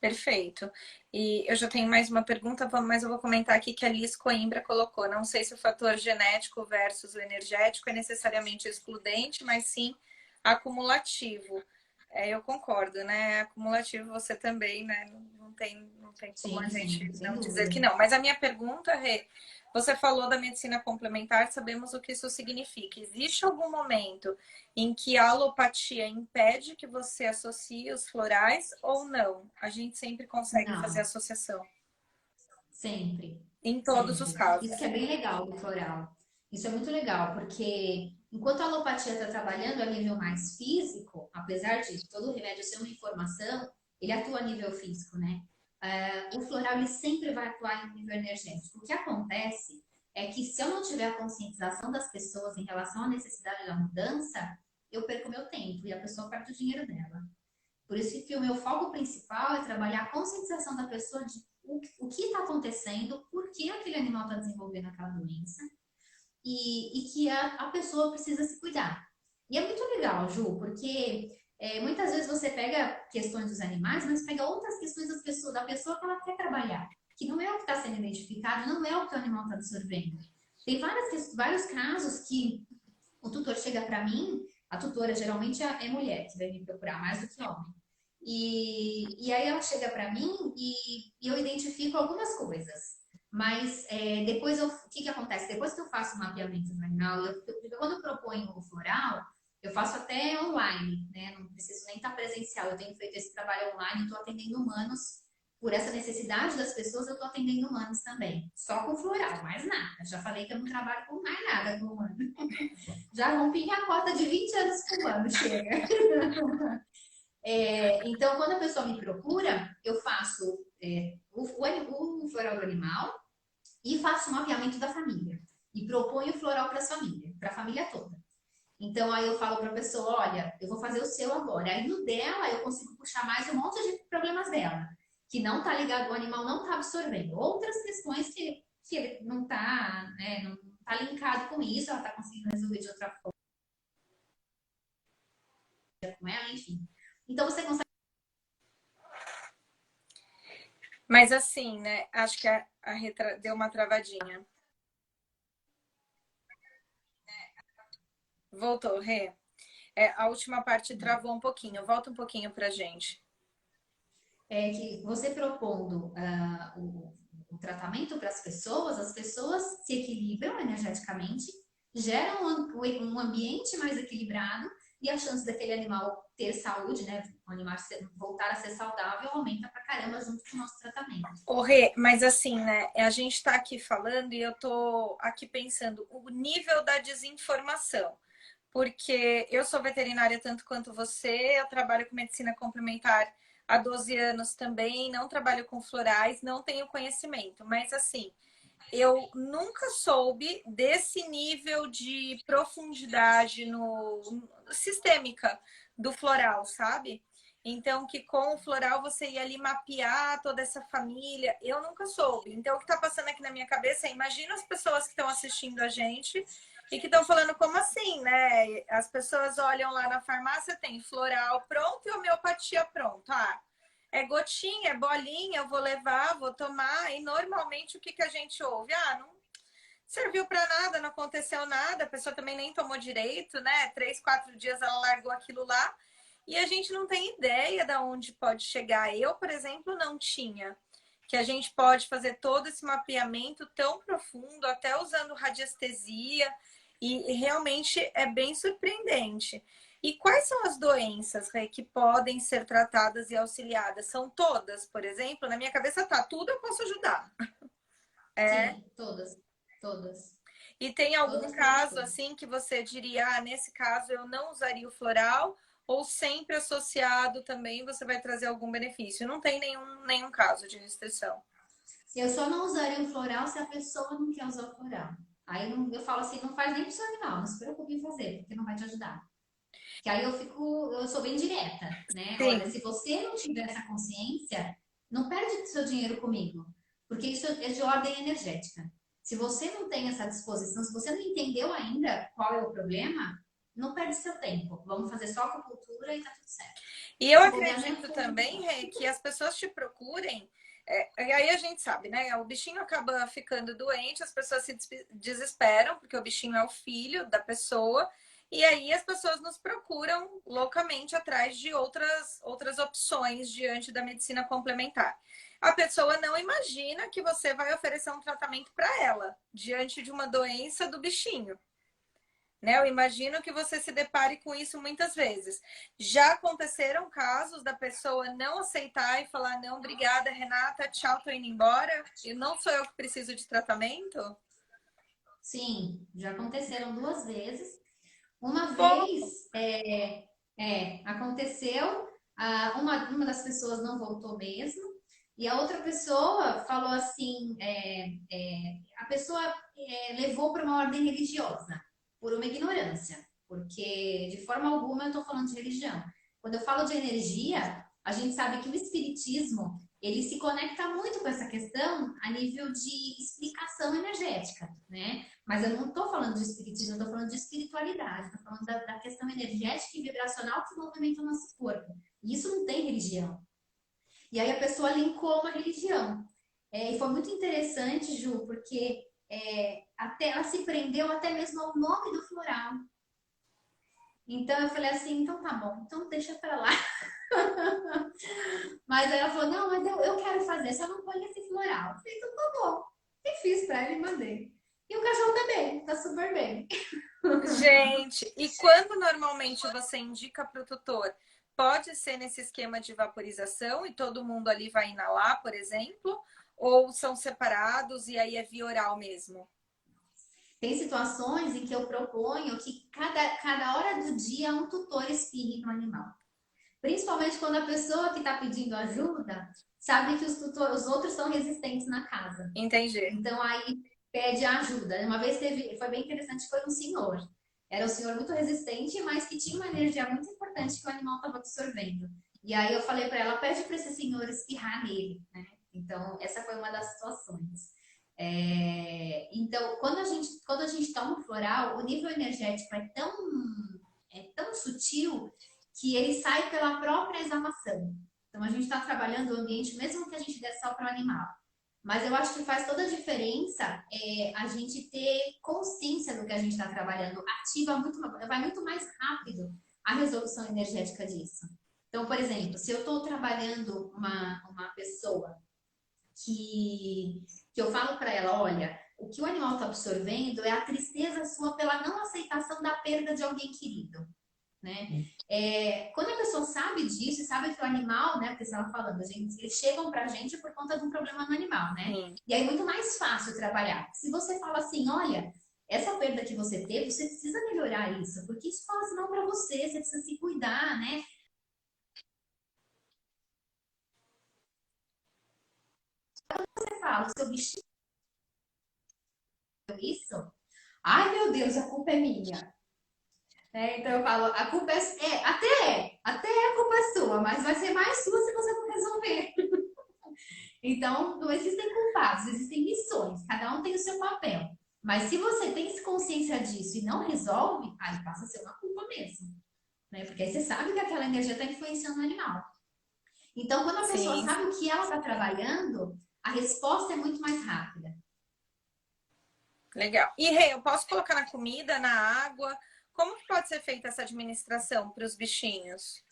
A: Perfeito. E eu já tenho mais uma pergunta, mas eu vou comentar aqui que a Liz Coimbra colocou. Não sei se o fator genético versus o energético é necessariamente excludente, mas sim acumulativo. Eu concordo, né? Acumulativo você também, né? Não tem como a
B: Sim,
A: gente
B: sim, sem
A: não dizer
B: dúvida.
A: que não. Mas a minha pergunta, Rê, você falou da medicina complementar, sabemos o que isso significa. Existe algum momento em que a alopatia impede que você associe os florais ou não? A gente sempre consegue fazer
B: Não,
A: associação.
B: sempre,
A: Em todos os
B: sempre.
A: casos.
B: Isso que é bem legal do floral. Isso é muito legal, porque enquanto a alopatia está trabalhando a nível mais físico, apesar de todo o remédio ser uma informação, ele atua a nível físico, né? O floral ele sempre vai atuar em nível energético. O que acontece é que se eu não tiver a conscientização das pessoas em relação à necessidade da mudança, eu perco meu tempo e a pessoa perde o dinheiro dela. Por isso que o meu foco principal é trabalhar a conscientização da pessoa de o que está acontecendo, por que aquele animal está desenvolvendo aquela doença e que a pessoa precisa se cuidar. E é muito legal, Ju, porque muitas vezes você pega questões dos animais, mas pega outras questões da pessoa que ela quer trabalhar, que não é o que está sendo identificado, não é o que o animal está absorvendo. Tem vários casos que o tutor chega para mim, a tutora geralmente é mulher que vai me procurar mais do que homem. E aí ela chega para mim e eu identifico algumas coisas. Mas depois o que acontece? Depois que eu faço o mapeamento do animal, quando eu proponho o floral, eu faço até online, né? Não preciso nem estar presencial. Eu tenho feito esse trabalho online, estou atendendo humanos. Por essa necessidade das pessoas, eu estou atendendo humanos também. Só com floral, mais nada. Já falei que eu não trabalho com mais nada com humano. Já rompi minha cota de 20 anos com humano, chega. Então, quando a pessoa me procura, eu faço o floral do animal e faço um mapeamento da família. E proponho o floral para a família toda. Então, aí eu falo para a pessoa, olha, eu vou fazer o seu agora. Aí no dela, eu consigo puxar mais um monte de problemas dela. Que não está ligado, o animal não está absorvendo. Outras questões que ele não está, né, não está linkado com isso, ela está conseguindo resolver de outra forma com ela, enfim. Então, você consegue.
A: Mas assim, né? Acho que deu uma travadinha. Voltou, Rê. A última parte travou um pouquinho. Volta um pouquinho pra gente.
B: Que você propondo o tratamento para as pessoas se equilibram energeticamente, geram um ambiente mais equilibrado e a chance daquele animal ter saúde, né, o animal voltar a ser saudável, aumenta pra caramba junto com o nosso tratamento.
A: Ô, Rê, mas assim, né? A gente tá aqui falando e eu tô aqui pensando o nível da desinformação. Porque eu sou veterinária tanto quanto você, eu trabalho com medicina complementar há 12 anos também, não trabalho com florais, não tenho conhecimento, mas assim, eu nunca soube desse nível de profundidade no sistêmica do floral, sabe? Então, que com o floral você ia ali mapear toda essa família, eu nunca soube. Então, o que está passando aqui na minha cabeça é: imagina as pessoas que estão assistindo a gente e que estão falando como assim, né? As pessoas olham lá na farmácia, tem floral pronto e homeopatia pronto. Ah, é gotinha, é bolinha, eu vou levar, vou tomar. E normalmente o que, que a gente ouve? Ah, não serviu para nada, não aconteceu nada, a pessoa também nem tomou direito, né? 3, 4 dias ela largou aquilo lá. e a gente não tem ideia de onde pode chegar. Eu, por exemplo, não tinha. Que a gente pode fazer todo esse mapeamento tão profundo, até usando radiestesia, e realmente é bem surpreendente. E quais são as doenças, Rê, que podem ser tratadas e auxiliadas? São todas, por exemplo? Na minha cabeça tá, tudo eu posso ajudar. É.
B: Sim, todas, todas,
A: E tem algum
B: todas, todas,
A: caso
B: todas.
A: assim que você diria, ah, nesse caso eu não usaria o floral, ou sempre associado também você vai trazer algum benefício? Não tem nenhum caso de restrição.
B: Eu só não usaria o floral se a pessoa não quer usar o floral. Aí eu falo assim, não faz nem pro seu animal, não se preocupe em fazer, porque não vai te ajudar. Que aí eu sou bem direta, né? Olha,
A: Sim.
B: se você não tiver essa consciência, não perde seu dinheiro comigo, porque isso é de ordem energética. Se você não tem essa disposição, se você não entendeu ainda qual é o problema, não perde seu tempo. Vamos fazer só acupuntura e tá tudo certo.
A: E
B: E
A: eu
B: se bobear, nem
A: acredito também,
B: acupuntura.
A: Rê, que as pessoas te procurem, e aí a gente sabe, né? O bichinho acaba ficando doente, as pessoas se desesperam, porque o bichinho é o filho da pessoa, e aí as pessoas nos procuram loucamente atrás de outras opções diante da medicina complementar. A pessoa não imagina que você vai oferecer um tratamento para ela, diante de uma doença do bichinho, né? Eu imagino que você se depare com isso muitas vezes. Já aconteceram casos da pessoa não aceitar e falar: não, obrigada, Renata, tchau, tô indo embora, e não sou eu que preciso de tratamento?
B: Sim, já aconteceram duas vezes. Uma
A: Bom,
B: vez aconteceu, uma das pessoas não voltou mesmo, e a outra pessoa falou assim: a pessoa levou para uma ordem religiosa, por uma ignorância, porque de forma alguma eu estou falando de religião. Quando eu falo de energia, a gente sabe que o espiritismo ele se conecta muito com essa questão a nível de explicação energética, né? Mas eu não estou falando de espiritismo, eu estou falando de espiritualidade, estou falando da questão energética e vibracional que movimenta o nosso corpo. E isso não tem religião. E aí a pessoa linkou uma religião. E foi muito interessante, Ju, porque até ela se prendeu até mesmo ao nome do floral. Então eu falei assim, então tá bom, então deixa pra lá. Mas aí ela falou, não, mas eu quero fazer, só não põe esse floral. Eu falei, então tá bom. E fiz pra ela e mandei. E o cachorro tá bem, tá super bem.
A: gente, e quando normalmente você indica para o tutor? Pode ser nesse esquema de vaporização e todo mundo ali vai inalar, por exemplo? Ou são separados e aí é via oral mesmo?
B: Tem situações em que eu proponho que cada hora do dia um tutor espirre no animal. Principalmente quando a pessoa que está pedindo ajuda sabe que os outros são resistentes na casa.
A: Entendi.
B: Então aí pede ajuda. Uma vez foi bem interessante, foi um senhor. Era um senhor muito resistente, mas que tinha uma energia muito importante que o animal estava absorvendo. E aí eu falei para ela, pede para esse senhor espirrar nele, né? Então essa foi uma das situações. Então quando a gente toma um floral, o nível energético é tão sutil que ele sai pela própria exalação. Então a gente está trabalhando o ambiente, mesmo que a gente dê só para o animal. Mas eu acho que faz toda a diferença a gente ter consciência do que a gente está trabalhando. Vai muito mais rápido a resolução energética disso. Então, por exemplo, se eu estou trabalhando uma pessoa que eu falo para ela, olha, o que o animal está absorvendo é a tristeza sua pela não aceitação da perda de alguém querido, né? Quando a pessoa sabe disso, sabe que o animal, né? Porque você estava falando, eles chegam pra gente por conta de um problema no animal, né?
A: Sim.
B: E aí é muito mais fácil trabalhar. Se você fala assim, olha, essa perda que você teve, você precisa melhorar isso, porque isso faz mal para você, você precisa se cuidar, né? Você fala, o seu bichinho isso, ai meu Deus, a culpa é minha. Então eu falo, a culpa até a culpa é sua, mas vai ser mais sua se você não resolver. Então, não existem culpados, existem missões, cada um tem o seu papel. Mas se você tem consciência disso e não resolve, aí passa a ser uma culpa mesmo, né? Porque aí você sabe que aquela energia está influenciando o animal. Então, quando a pessoa
A: Sim,
B: sabe o que ela está trabalhando, a resposta é muito mais rápida.
A: legal. E Rei, eu posso colocar na comida, na água? Como que pode ser feita essa administração para os bichinhos?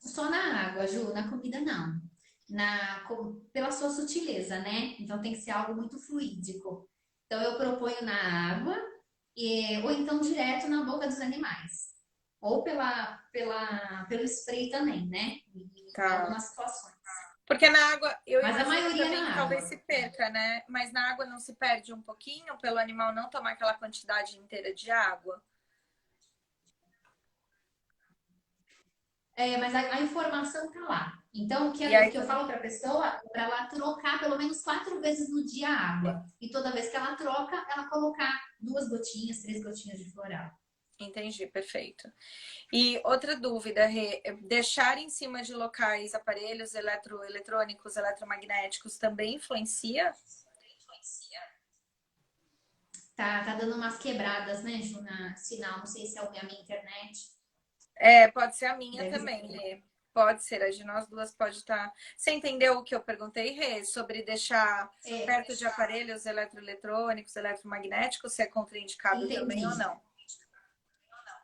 B: Só na água, Ju, na comida não. Pela sua sutileza, né? Então tem que ser algo muito fluídico. Então eu proponho na água, ou então direto na boca dos animais. Ou pelo spray também, né? Em
A: Tá.
B: algumas situações.
A: Porque na água, eu
B: Mas a
A: imagino
B: maioria
A: também que
B: na
A: talvez
B: água.
A: se perca, né? Mas na água não se perde um pouquinho pelo animal não tomar aquela quantidade inteira de água?
B: Mas a informação tá lá. Então,
A: E
B: o
A: aí
B: que eu falo para a pessoa é para ela trocar pelo menos 4 vezes no dia a água. E toda vez que ela troca, ela colocar 2 gotinhas, 3 gotinhas de floral.
A: entendi, perfeito. E outra dúvida, Rê, deixar em cima de locais aparelhos eletrônicos, eletromagnéticos também influencia?
B: Tá dando umas quebradas, né, Ju, na sinal. Não sei se é a minha internet.
A: É, pode ser a minha
B: Deve
A: também,
B: ser.
A: Rê. Pode ser, a de nós duas pode estar. Você entendeu o que eu perguntei, Rê, sobre deixar
B: É,
A: perto de aparelhos eletroeletrônicos, eletromagnéticos, se é contraindicado também ou
B: entendi.
A: não?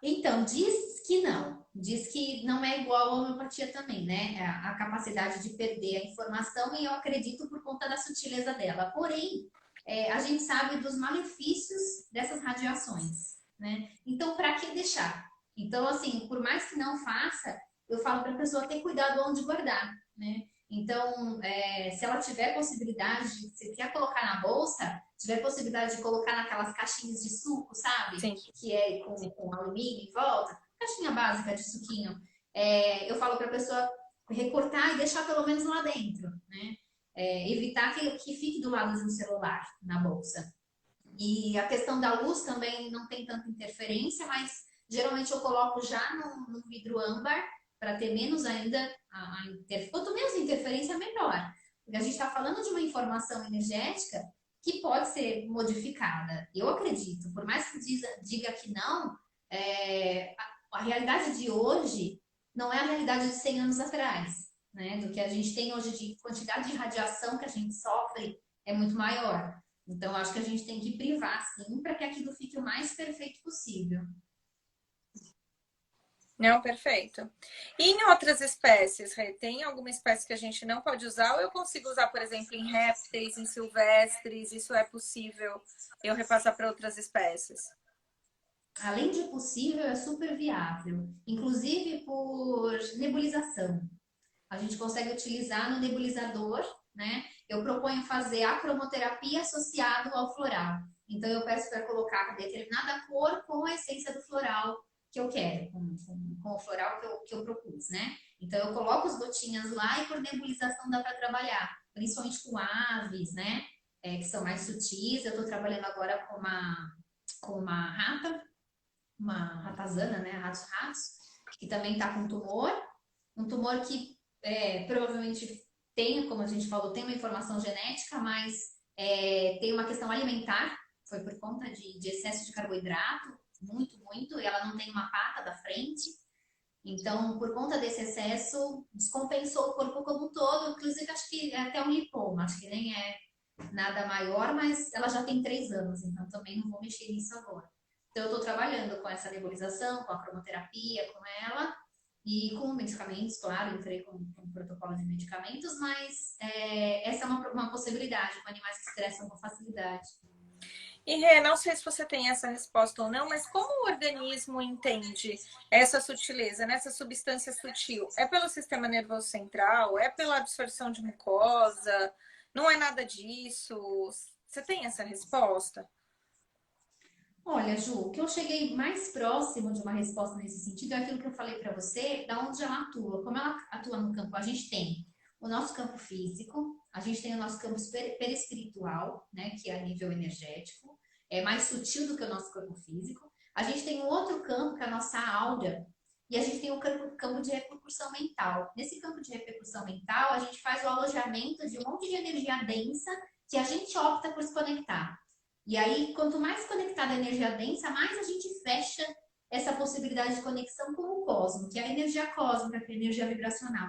B: Então, diz que não. Diz que não é igual à homeopatia também, né? A capacidade de perder a informação, e eu acredito por conta da sutileza dela. Porém, a gente sabe dos malefícios dessas radiações, né? Então, para que deixar? Então, assim, por mais que não faça, eu falo para a pessoa ter cuidado onde guardar, né? Então, se ela tiver possibilidade de, se quer colocar na bolsa, tiver possibilidade de colocar naquelas caixinhas de suco, sabe?
A: Sim.
B: Que é com alumínio em volta, caixinha básica de suquinho, eu falo para a pessoa recortar e deixar pelo menos lá dentro, né? Evitar que fique do lado de um celular na bolsa. E a questão da luz também não tem tanta interferência, mas geralmente eu coloco já no vidro âmbar para ter menos ainda quanto menos interferência, melhor. Porque a gente está falando de uma informação energética que pode ser modificada. Eu acredito, por mais que diga que não, a realidade de hoje não é a realidade de 100 anos atrás, né? Do que a gente tem hoje de quantidade de radiação que a gente sofre é muito maior. Então, acho que a gente tem que privar, sim, para que aquilo fique o mais perfeito possível.
A: Não, perfeito. E em outras espécies, Rê, tem alguma espécie que a gente não pode usar? Ou eu consigo usar, por exemplo, em répteis, em silvestres? Isso é possível eu repassar para outras espécies?
B: Além de possível, é super viável, inclusive por nebulização. A gente consegue utilizar no nebulizador, né? Eu proponho fazer a cromoterapia associado ao floral. Então, eu peço para colocar determinada cor com a essência do floral que eu quero, com o floral que eu propus, né? Então, eu coloco as gotinhas lá, e por nebulização dá para trabalhar, principalmente com aves, né? Que são mais sutis. Eu estou trabalhando agora com uma rata, uma ratazana, né? Ratos, que também está com tumor. Um tumor que provavelmente tem, como a gente falou, tem uma informação genética, mas tem uma questão alimentar. Foi por conta de excesso de carboidrato, muito, muito, e ela não tem uma pata da frente. Então, por conta desse excesso, descompensou o corpo como um todo. Inclusive, acho que é até um lipoma, acho que nem é nada maior, mas ela já tem 3 anos, então também não vou mexer nisso agora. Então, eu estou trabalhando com essa nebulização, com a cromoterapia, com ela, e com medicamentos, claro, entrei com um protocolo de medicamentos, mas essa é uma possibilidade com animais que estressam com facilidade.
A: E Rê, não sei se você tem essa resposta ou não, mas como o organismo entende essa sutileza, nessa substância sutil? É pelo sistema nervoso central? É pela absorção de mucosa? Não é nada disso? Você tem essa resposta?
B: Olha, Ju, o que eu cheguei mais próximo de uma resposta nesse sentido é aquilo que eu falei para você, da onde ela atua. Como ela atua no campo, a gente tem o nosso campo físico, a gente tem o nosso campo perispiritual, né, que é a nível energético, é mais sutil do que o nosso campo físico. A gente tem um outro campo, que é a nossa aura, e a gente tem o campo de repercussão mental. Nesse campo de repercussão mental, a gente faz o alojamento de um monte de energia densa que a gente opta por se conectar. E aí, quanto mais conectada a energia densa, mais a gente fecha essa possibilidade de conexão com o cosmos, que é a energia cósmica, que é a energia vibracional.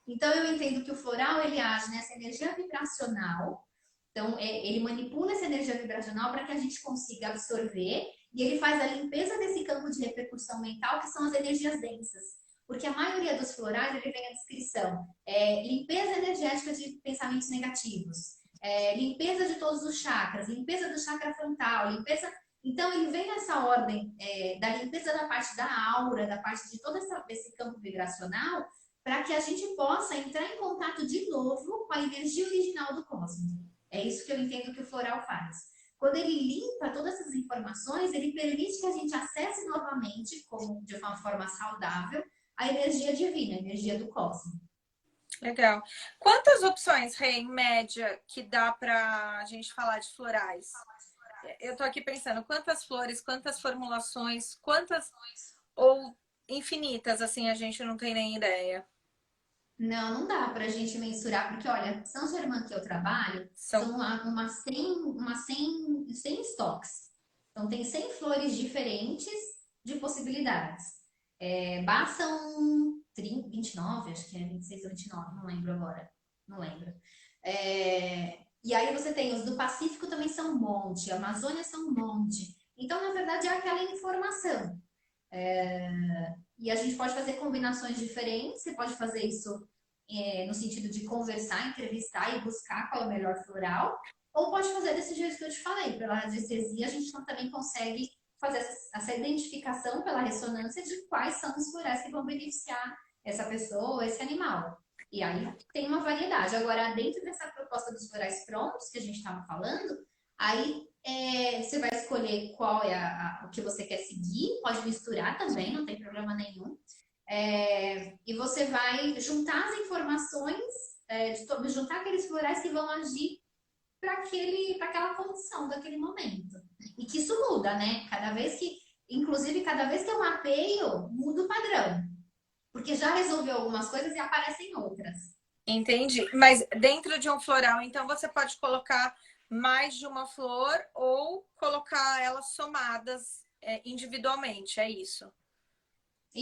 B: Então, eu entendo que o floral, ele age nessa energia vibracional. Então, ele manipula essa energia vibracional para que a gente consiga absorver, e ele faz a limpeza desse campo de repercussão mental, que são as energias densas. Porque a maioria dos florais, ele vem a descrição. Limpeza energética de pensamentos negativos. Limpeza de todos os chakras. Limpeza do chakra frontal. Limpeza... Então, ele vem nessa ordem da limpeza da parte da aura, da parte de todo esse campo vibracional, para que a gente possa entrar em contato de novo com a energia original do cosmos. É isso que eu entendo que o floral faz. Quando ele limpa todas essas informações, ele permite que a gente acesse novamente, como de uma forma saudável, a energia divina, a energia do cosmos.
A: Legal. Quantas opções, Rê, em média, que dá para a gente falar de florais? Eu tô aqui pensando, quantas flores, quantas formulações, quantas ou infinitas, assim, a gente não tem nem ideia.
B: Não dá para a gente mensurar, porque olha, São Germain que eu trabalho,
A: São
B: são umas 100 estoques. Então tem 100 flores diferentes de possibilidades. Bach são 30, 29, acho que é 26 ou 29, não lembro agora. Não lembro. E aí você tem os do Pacífico também são um monte, a Amazônia são um monte. Então, na verdade, é aquela informação. E a gente pode fazer combinações diferentes, você pode fazer isso no sentido de conversar, entrevistar e buscar qual é o melhor floral, ou pode fazer desse jeito que eu te falei, pela radiestesia a gente também consegue fazer essa identificação pela ressonância de quais são os florais que vão beneficiar essa pessoa, esse animal. E aí tem uma variedade. Agora, dentro dessa proposta dos florais prontos que a gente estava falando, aí você vai escolher qual é o que você quer seguir, pode misturar também, não tem problema nenhum. E você vai juntar as informações, juntar aqueles florais que vão agir para aquela condição daquele momento. E que isso muda, né? Inclusive, cada vez que eu mapeio, muda o padrão. Porque já resolveu algumas coisas e aparecem outras.
A: Entendi. Mas dentro de um floral, então você pode colocar mais de uma flor ou colocar elas somadas individualmente, é isso?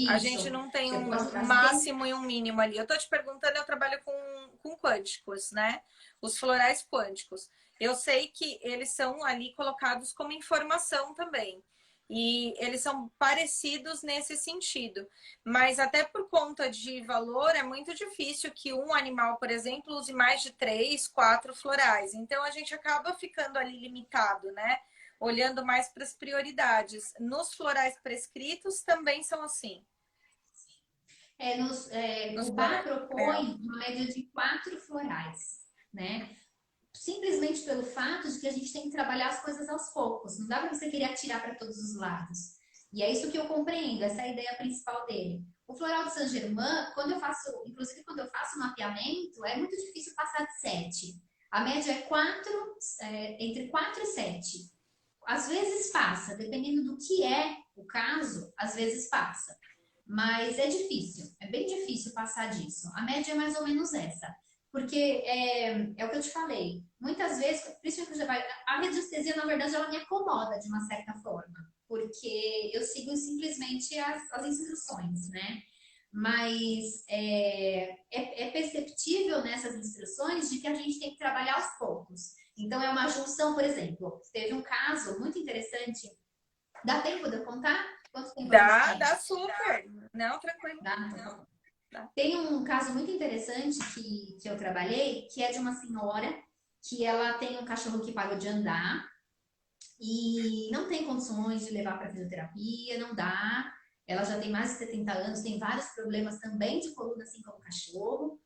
A: A gente
B: Isso.
A: não tem
B: Você pode,
A: um
B: você tem,
A: máximo e um mínimo ali. Eu tô te perguntando, eu trabalho com quânticos, né? Os florais quânticos. Eu sei que eles são ali colocados como informação também. E eles são parecidos nesse sentido. Mas até por conta de valor, é muito difícil que um animal, por exemplo, use mais de 3, 4 florais. Então a gente acaba ficando ali limitado, né? Olhando mais para as prioridades. Nos florais prescritos também são assim. Nos
B: o
A: florais.
B: bar propõe uma média de 4 florais, né? Simplesmente pelo fato de que a gente tem que trabalhar as coisas aos poucos. Não dá para você querer atirar para todos os lados. E é isso que eu compreendo, essa é a ideia principal dele. O floral de Saint Germain, inclusive quando eu faço mapeamento, é muito difícil passar de 7. A média é 4, entre 4 e 7. Às vezes passa, dependendo do que é o caso, às vezes passa. Mas é difícil, é bem difícil passar disso. A média é mais ou menos essa. Porque é o que eu te falei. Muitas vezes, principalmente a radiestesia, na verdade, ela me acomoda de uma certa forma. Porque eu sigo simplesmente as instruções, né? Mas é perceptível nessas instruções de que a gente tem que trabalhar aos poucos. Então, é uma junção, por exemplo, teve um caso muito interessante. Dá tempo de eu contar? Quanto tempo a gente tem?
A: Dá super. Não, tranquilo.
B: Dá? Então, tá bom.
A: Dá.
B: Tem um caso muito interessante que eu trabalhei, que é de uma senhora que ela tem um cachorro que parou de andar e não tem condições de levar para fisioterapia, não dá. Ela já tem mais de 70 anos, tem vários problemas também de coluna, assim como o cachorro.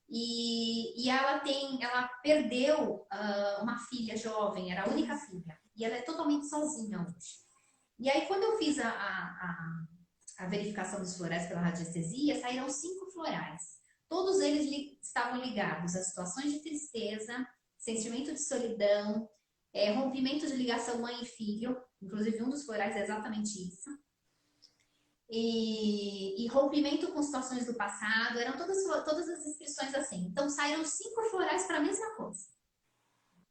B: E ela perdeu uma filha jovem, era a única filha. E ela é totalmente sozinha hoje. E aí, quando eu fiz a verificação dos florais pela radiestesia, saíram 5 florais. Todos eles estavam ligados a situações de tristeza, sentimento de solidão, rompimento de ligação mãe e filho, inclusive um dos florais é exatamente isso, e rompimento com situações do passado, eram todas as inscrições assim. Então saíram 5 florais para a mesma coisa,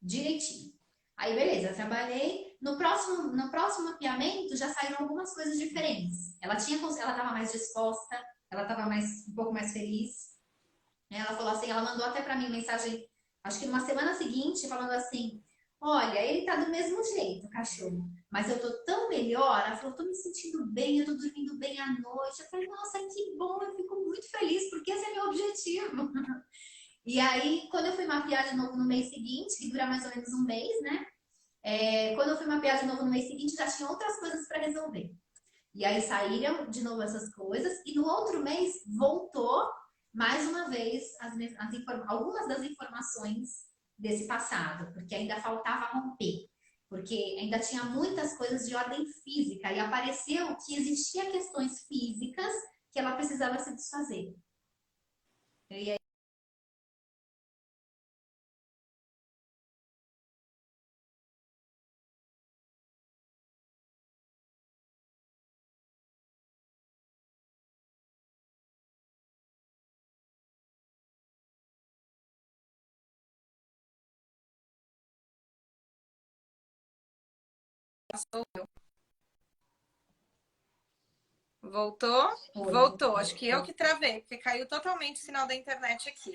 B: direitinho. Aí beleza, eu trabalhei. No próximo mapeamento já saíram algumas coisas diferentes. Ela estava mais disposta, ela estava um pouco mais feliz. Ela falou assim, ela mandou até para mim mensagem, acho que numa semana seguinte, falando assim: olha, ele tá do mesmo jeito, cachorro, mas eu tô tão melhor. Ela falou, tô me sentindo bem, eu tô dormindo bem à noite. Eu falei, nossa, que bom, eu fico muito feliz, porque esse é meu objetivo. E aí, quando eu fui mapear de novo no mês seguinte, que dura mais ou menos um mês, né? Quando eu fui mapear de novo no mês seguinte, já tinha outras coisas para resolver. E aí saíram de novo essas coisas, e no outro mês voltou mais uma vez algumas das informações desse passado, porque ainda faltava romper, porque ainda tinha muitas coisas de ordem física, e apareceu que existia questões físicas que ela precisava se desfazer. E aí,
A: Voltou?
B: foi.
A: Voltou. Acho que eu que travei, porque caiu totalmente o sinal da internet aqui.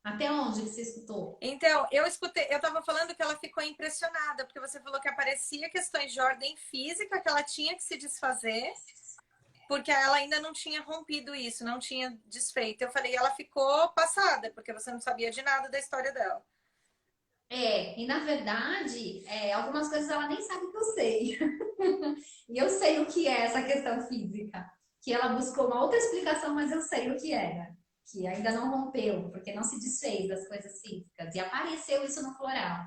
B: Até onde você escutou?
A: Então, eu escutei, eu estava falando que ela ficou impressionada, porque você falou que aparecia questões de ordem física que ela tinha que se desfazer, porque ela ainda não tinha rompido isso, não tinha desfeito. Eu falei, ela ficou passada, porque você não sabia de nada da história dela.
B: E na verdade, algumas coisas ela nem sabe que eu sei. E eu sei o que é essa questão física. Que ela buscou uma outra explicação, mas eu sei o que era. Que ainda não rompeu, porque não se desfez das coisas físicas. E apareceu isso no floral.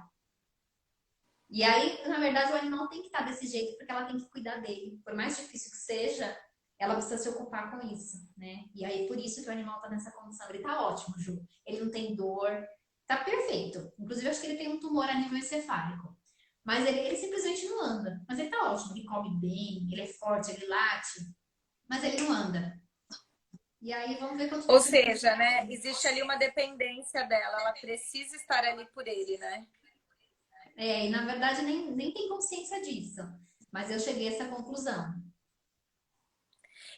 B: E aí, na verdade, o animal tem que estar desse jeito, porque ela tem que cuidar dele. Por mais difícil que seja, ela precisa se ocupar com isso, né? E aí, por isso que o animal tá nessa condição. Ele tá ótimo, Ju. Ele não tem dor, tá perfeito. Inclusive, acho que ele tem um tumor anímioencefálico. Mas ele simplesmente não anda. Mas ele tá ótimo. Ele come bem, ele é forte, ele late, mas ele não anda. E aí, vamos ver quanto
A: Ou
B: tempo ele vai
A: seja,
B: ficar
A: né,
B: assim.
A: existe ali uma dependência dela, ela precisa estar ali por ele, né?
B: E na verdade, nem tem consciência disso. Mas eu cheguei a essa conclusão.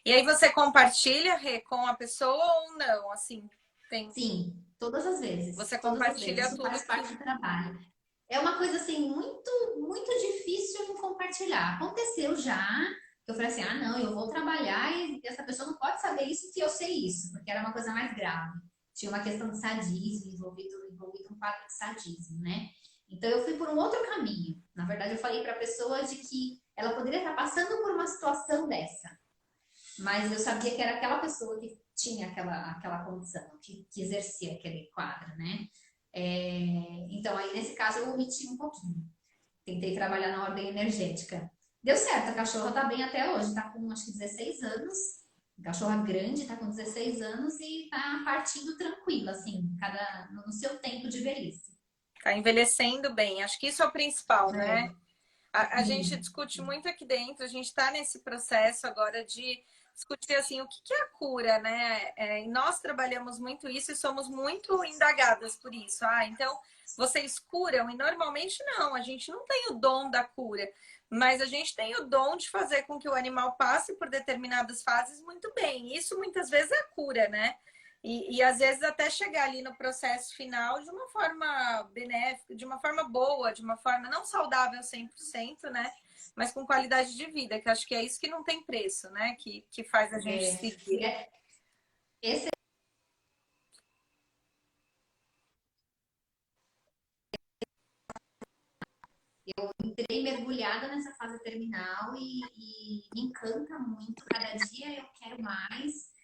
A: E aí você compartilha, Rê, com a pessoa ou não? Assim, tem,
B: Sim, todas as vezes.
A: você
B: Todas as vezes.
A: compartilha
B: Isso
A: tudo
B: faz
A: que
B: parte do trabalho. É uma coisa assim muito muito difícil em compartilhar. Aconteceu já que eu falei assim: "Ah, não, eu vou trabalhar e essa pessoa não pode saber isso que eu sei isso", porque era uma coisa mais grave. Tinha uma questão de sadismo envolvido um quadro de sadismo, né? Então eu fui por um outro caminho. Na verdade, eu falei para a pessoa de que ela poderia estar passando por uma situação dessa, mas eu sabia que era aquela pessoa que tinha aquela condição, que exercia aquele quadro, né? Então, aí nesse caso eu omiti um pouquinho. Tentei trabalhar na ordem energética. Deu certo, a cachorra tá bem até hoje, tá com acho que 16 anos. A cachorra grande, tá com 16 anos e tá partindo tranquila, assim, no seu tempo de velhice.
A: tá envelhecendo bem. Acho que isso é o principal, né?
B: É,
A: A gente
B: sim,
A: discute muito aqui dentro, a gente está nesse processo agora de discutir assim o que que é a cura, né? E nós trabalhamos muito isso e somos muito indagadas por isso. Ah, então vocês curam? E normalmente não, a gente não tem o dom da cura, mas a gente tem o dom de fazer com que o animal passe por determinadas fases muito bem. Isso muitas vezes é a cura, né? E às vezes até chegar ali no processo final de uma forma benéfica, de uma forma boa, de uma forma não saudável 100%, né? Mas com qualidade de vida, que acho que é isso que não tem preço, né? Que faz a gente
B: é, e
A: seguir.
B: esse entrei mergulhada nessa fase terminal e me encanta muito. Cada dia eu quero mais,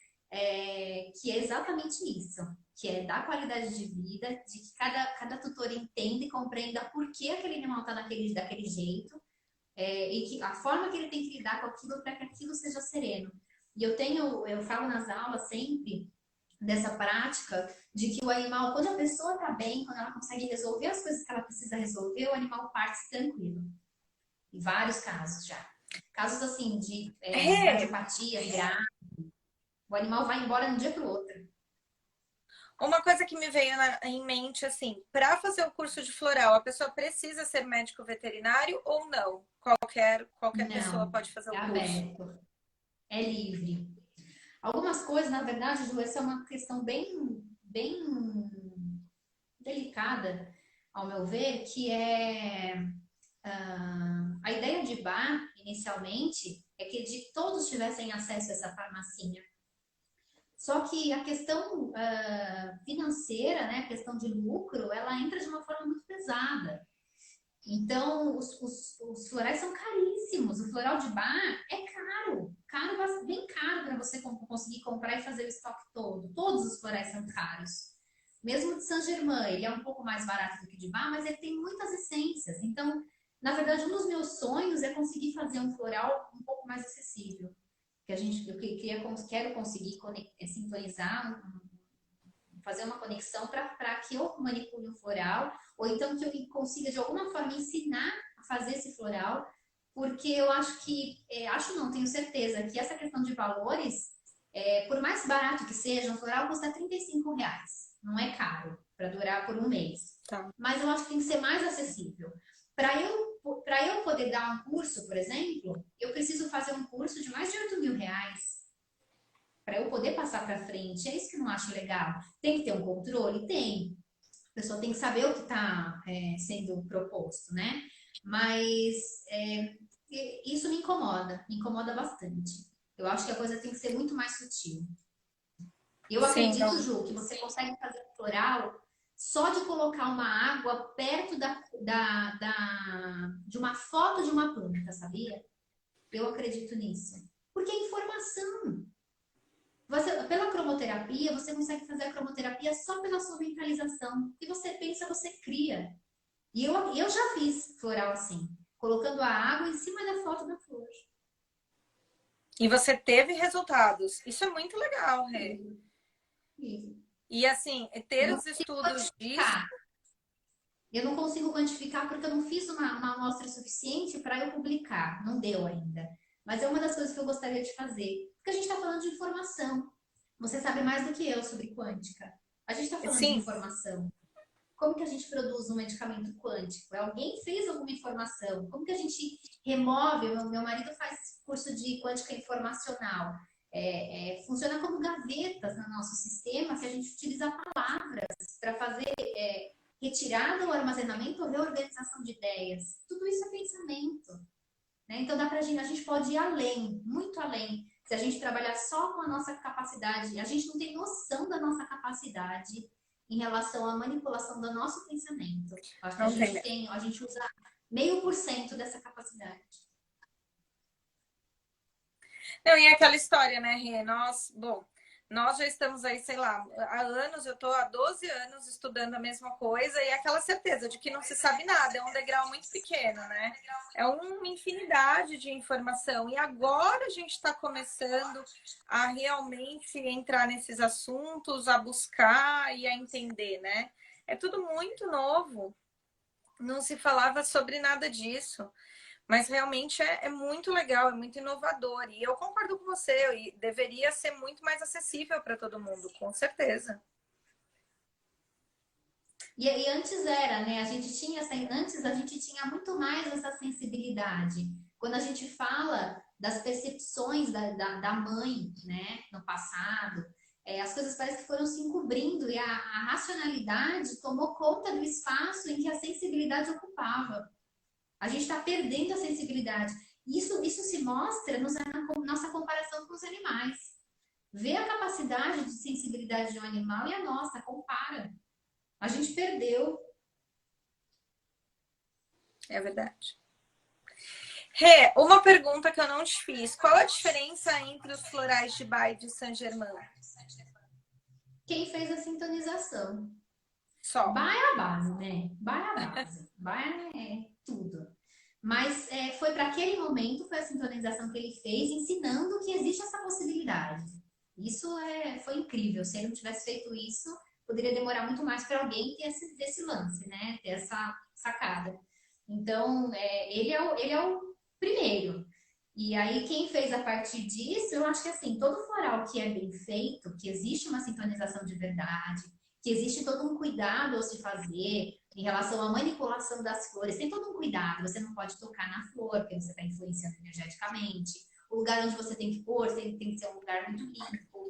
B: que é exatamente isso, que é dar qualidade de vida, de que cada tutor entenda e compreenda por que aquele animal está daquele jeito, e que a forma que ele tem que lidar com aquilo para que aquilo seja sereno. E eu falo nas aulas sempre dessa prática de que o animal, quando a pessoa está bem, quando ela consegue resolver as coisas que ela precisa resolver, o animal parte tranquilo. Em vários casos já. Casos assim de
A: Rê,
B: cardiopatias graves, o animal vai embora de um dia para o outro.
A: uma coisa que me veio em mente, assim, para fazer o curso de floral, a pessoa precisa ser médico veterinário ou não? Qualquer pessoa
B: Não,
A: pode fazer
B: é
A: o curso.
B: aberto, é livre. Algumas coisas, na verdade, Ju, essa é uma questão bem delicada, ao meu ver, que é a ideia de bar, inicialmente, é que todos tivessem acesso a essa farmacinha. Só que a questão financeira, né, a questão de lucro, ela entra de uma forma muito pesada. Então, os florais são caríssimos. O floral de bar é caro, caro, bem caro para você conseguir comprar e fazer o estoque todo. Todos os florais são caros. Mesmo de Saint-Germain, ele é um pouco mais barato do que de bar, mas ele tem muitas essências. Então, na verdade, um dos meus sonhos é conseguir fazer um floral um pouco mais acessível. Quero conseguir sintonizar, fazer uma conexão para que eu manipule um floral, ou então que eu consiga de alguma forma ensinar a fazer esse floral, porque eu acho que, acho não, tenho certeza que essa questão de valores, por mais barato que seja, um floral custa R$ 35, não é caro, para durar por um mês.
A: Tá.
B: Mas eu acho que tem que ser mais acessível. Para eu poder dar um curso, por exemplo, eu preciso fazer um curso de mais de R$ 8.000 para eu poder passar para frente. É isso que eu não acho legal. Tem que ter um controle? Tem. A pessoa tem que saber o que está sendo proposto, né? Mas isso me incomoda bastante. Eu acho que a coisa tem que ser muito mais sutil. Eu
A: Sim,
B: acredito, Ju, que você consegue fazer um floral só de colocar uma água perto de uma foto de uma planta, sabia? Eu acredito nisso. Porque é informação. Pela cromoterapia, você consegue fazer a cromoterapia só pela sua mentalização. O que você pensa, você cria. E eu já fiz floral assim, colocando a água em cima da foto da flor.
A: e você teve resultados. Isso é muito legal, Rê.
B: Isso.
A: E assim,
B: Eu
A: ter
B: não
A: os
B: consigo
A: estudos disso.
B: quantificar. Eu não consigo quantificar porque eu não fiz uma amostra suficiente para eu publicar. Não deu ainda. Mas é uma das coisas que eu gostaria de fazer. Porque a gente está falando de informação. Você sabe mais do que eu sobre quântica. A gente está falando de
A: Sim,
B: informação. Como que a gente produz um medicamento quântico? Alguém fez alguma informação? Como que a gente remove? Meu marido faz curso de quântica informacional. Funciona como gavetas no nosso sistema que a gente utiliza palavras para fazer retirada ou armazenamento ou reorganização de ideias. Tudo isso é pensamento. Né? Então a gente pode ir além, muito além. Se a gente trabalhar só com a nossa capacidade, a gente não tem noção da nossa capacidade em relação à manipulação do nosso pensamento. Acho que
A: não tem mesmo.
B: a gente usa 0,5% dessa capacidade.
A: Não, e é aquela história, né, Rê? Nós já estamos aí, sei lá, há anos, eu estou há 12 anos estudando a mesma coisa e aquela certeza de que não se sabe nada, é um degrau muito pequeno, né? É uma infinidade de informação. E agora a gente está começando a realmente entrar nesses assuntos, a buscar e a entender, né? É tudo muito novo. Não se falava sobre nada disso. Mas realmente é muito legal, é muito inovador. E eu concordo com você, e deveria ser muito mais acessível para todo mundo, com certeza.
B: E antes era, né? Antes a gente tinha muito mais essa sensibilidade. Quando a gente fala das percepções da mãe, né, no passado, as coisas parecem que foram se encobrindo e a racionalidade tomou conta do espaço em que a sensibilidade ocupava. A gente está perdendo a sensibilidade. Isso se mostra na nossa comparação com os animais. Vê a capacidade de sensibilidade de um animal e a nossa, compara. A gente perdeu.
A: É verdade. Rê, uma pergunta que eu não te fiz. Qual a diferença entre os florais de Bach e de Saint-Germain?
B: Quem fez a sintonização?
A: Só.
B: Bach é a base, né? Bach é a base. Bach é tudo. Mas foi para aquele momento, foi a sintonização que ele fez, ensinando que existe essa possibilidade. Isso foi incrível. Se ele não tivesse feito isso, poderia demorar muito mais para alguém ter esse lance, né? Ter essa sacada. Então, ele é o primeiro. E aí, quem fez a partir disso, eu acho que assim, todo floral que é bem feito, que existe uma sintonização de verdade, que existe todo um cuidado ao se fazer em relação à manipulação das flores, tem todo um cuidado. Você não pode tocar na flor, porque você está influenciando energeticamente. O lugar onde você tem que pôr tem que ser um lugar muito limpo.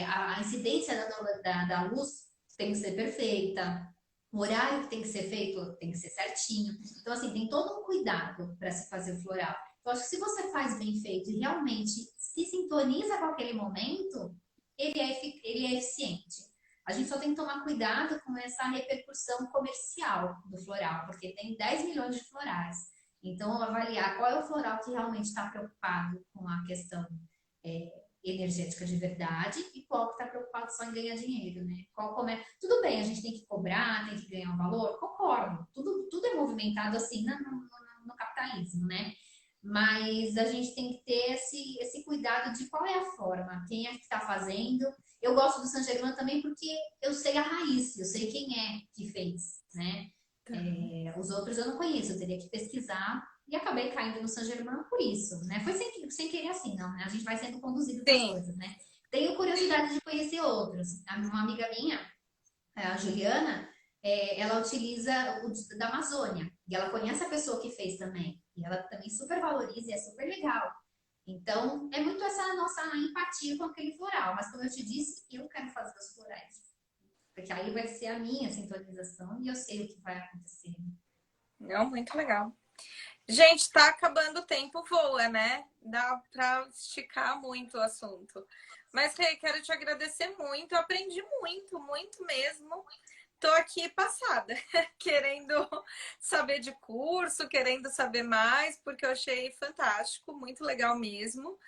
B: A incidência da luz tem que ser perfeita. O horário que tem que ser feito tem que ser certinho. Então, assim, tem todo um cuidado para se fazer o floral. Eu acho que se você faz bem feito e realmente se sintoniza com aquele momento, ele é eficiente. A gente só tem que tomar cuidado com essa repercussão comercial do floral, porque tem 10 milhões de florais. Então, avaliar qual é o floral que realmente está preocupado com a questão é, energética de verdade e qual que está preocupado só em ganhar dinheiro, né? Tudo bem, a gente tem que cobrar, tem que ganhar um valor, concordo. Tudo é movimentado assim no capitalismo, né? Mas a gente tem que ter esse cuidado de qual é a forma, quem é que está fazendo. Eu gosto do Saint Germain também porque eu sei a raiz, eu sei quem é que fez, né? Os outros eu não conheço, eu teria que pesquisar e acabei caindo no Saint Germain por isso, né? Foi sem querer assim, não, né? A gente vai sendo conduzido para as
A: Sim.
B: coisas, né? Tenho curiosidade de conhecer outros. Uma amiga minha, a Juliana, ela utiliza o da Amazônia e ela conhece a pessoa que fez também. E ela também super valoriza e é super legal. Então, é muito essa nossa empatia com aquele floral. Mas, como eu te disse, eu quero fazer os florais. Porque aí vai ser a minha sintonização e eu sei o que vai acontecer.
A: Não, muito legal. Gente, tá acabando o tempo, voa, né? Dá pra esticar muito o assunto. Mas, Rei, quero te agradecer muito. Eu aprendi muito, muito mesmo. Tô aqui passada, querendo saber de curso, querendo saber mais, porque eu achei fantástico, muito legal mesmo.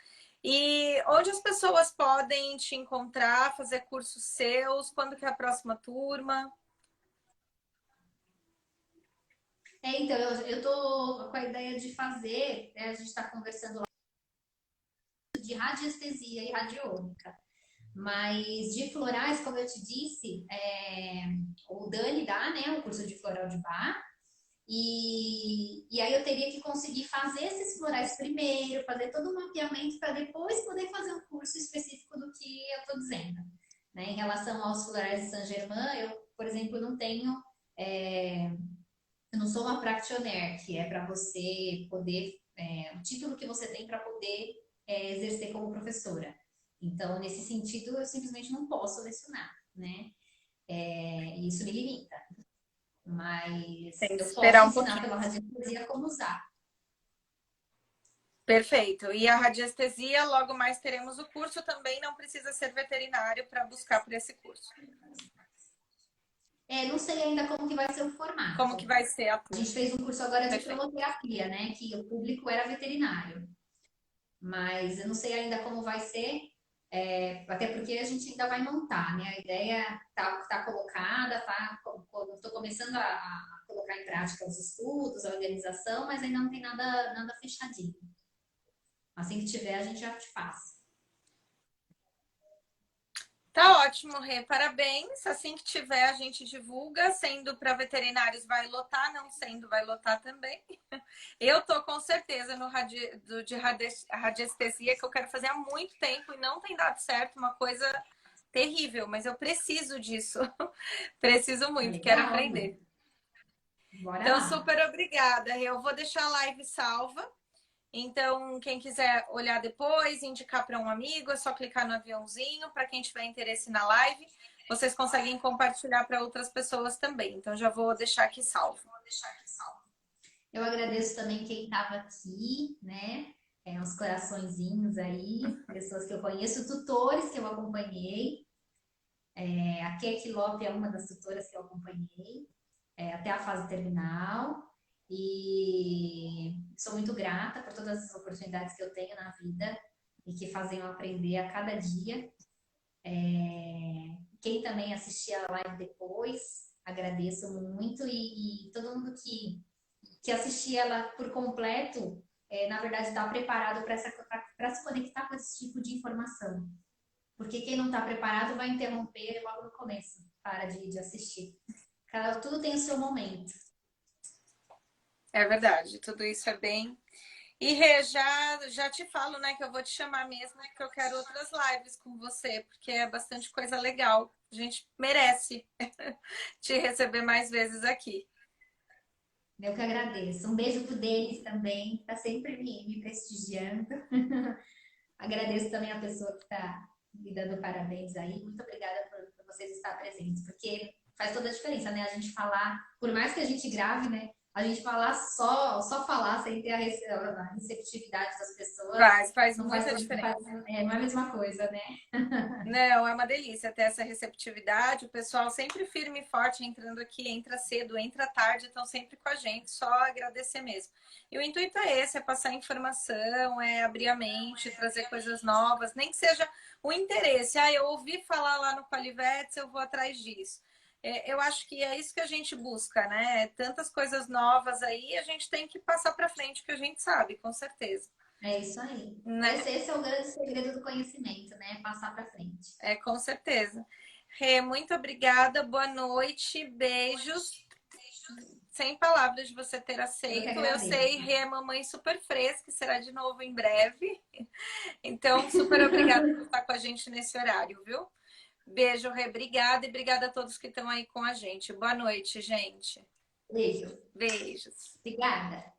A: E onde as pessoas podem te encontrar, fazer cursos seus, quando que é a próxima turma?
B: Então, eu tô com a ideia de fazer, a gente está conversando lá de radiestesia e radiônica. Mas de florais, como eu te disse, o Dani dá, né, o curso de floral de bar. E aí eu teria que conseguir fazer esses florais primeiro, fazer todo o mapeamento para depois poder fazer um curso específico do que eu estou dizendo. Né? Em relação aos florais de Saint-Germain, eu, por exemplo, não tenho. Eu não sou uma practitioner, que é para você poder. O título que você tem para poder exercer como professora. Então, nesse sentido, eu simplesmente não posso lecionar, né? E isso me limita. Mas
A: Tem que
B: eu posso
A: esperar um
B: ensinar
A: pouquinho.
B: pela radiestesia como usar.
A: Perfeito. E a radiestesia, logo mais teremos o curso também, não precisa ser veterinário para buscar por esse curso.
B: Não sei ainda como que vai ser o
A: Como que
B: formato.
A: vai ser a
B: A gente
A: turma?
B: fez um curso agora de
A: Perfeito.
B: cromoterapia, né? Que o público era veterinário. Mas eu não sei ainda como vai ser, até porque a gente ainda vai montar, né? A ideia tá colocada, estou começando a colocar em prática os estudos, a organização, mas ainda não tem nada fechadinho. Assim que tiver, a gente já te passa.
A: Tá ótimo, Rê. Parabéns. Assim que tiver, a gente divulga. Sendo para veterinários, vai lotar. Não sendo, vai lotar também. Eu tô com certeza no de radiestesia, que eu quero fazer há muito tempo e não tem dado certo. Uma coisa terrível, mas eu preciso disso. Preciso muito, quero
B: Legal,
A: aprender.
B: bora
A: Então,
B: lá.
A: super obrigada. Eu vou deixar a live salva. Então, quem quiser olhar depois, indicar para um amigo, é só clicar no aviãozinho. Para quem tiver interesse na live, vocês conseguem compartilhar para outras pessoas também. Então, já vou deixar aqui salvo.
B: Eu agradeço também quem estava aqui, né? Uns coraçõezinhos aí, pessoas que eu conheço, tutores que eu acompanhei. A Keke Lopes é uma das tutoras que eu acompanhei, até a fase terminal. E sou muito grata por todas as oportunidades que eu tenho na vida e que fazem eu aprender a cada dia. Quem também assistia a live depois, agradeço muito. E todo mundo que assistia ela por completo, na verdade, está preparado para se conectar com esse tipo de informação. Porque quem não está preparado vai interromper logo no começo, para de assistir. Tudo tem o seu momento.
A: É verdade, tudo isso é bem. E Rê, já te falo, né, que eu vou te chamar mesmo, que eu quero outras lives com você, porque é bastante coisa legal. A gente merece te receber mais vezes aqui.
B: Eu que agradeço. Um beijo pro Denis também, está sempre me prestigiando. Agradeço também a pessoa que está me dando parabéns aí. Muito obrigada por vocês estar presentes, porque faz toda a diferença, né? A gente falar, por mais que a gente grave, né? A gente falar só falar sem ter a receptividade das pessoas,
A: Faz
B: não faz,
A: muita diferença.
B: não é a mesma coisa, né?
A: Não, é uma delícia ter essa receptividade. O pessoal sempre firme e forte entrando aqui, entra cedo, entra tarde, estão sempre com a gente, só agradecer mesmo. E o intuito é esse, é passar informação, é abrir a mente, trazer coisas novas, nem que seja o interesse. Ah, eu ouvi falar lá no Qualivetes, eu vou atrás disso. Eu acho que é isso que a gente busca, né? Tantas coisas novas aí, a gente tem que passar para frente, que a gente sabe, com certeza.
B: É isso aí.
A: Né?
B: Esse é o grande segredo do conhecimento, né? Passar para frente.
A: Com certeza. Rê, muito obrigada, boa noite, beijos. Sem palavras de você ter
B: Eu que
A: aceito. Eu sei,
B: agradeço.
A: Rê é mamãe super fresca, será de novo em breve. Então, super obrigada por estar com a gente nesse horário, viu? Beijo, Rê, obrigada e obrigada a todos que estão aí com a gente. Boa noite, gente.
B: Beijo.
A: Beijos.
B: Obrigada.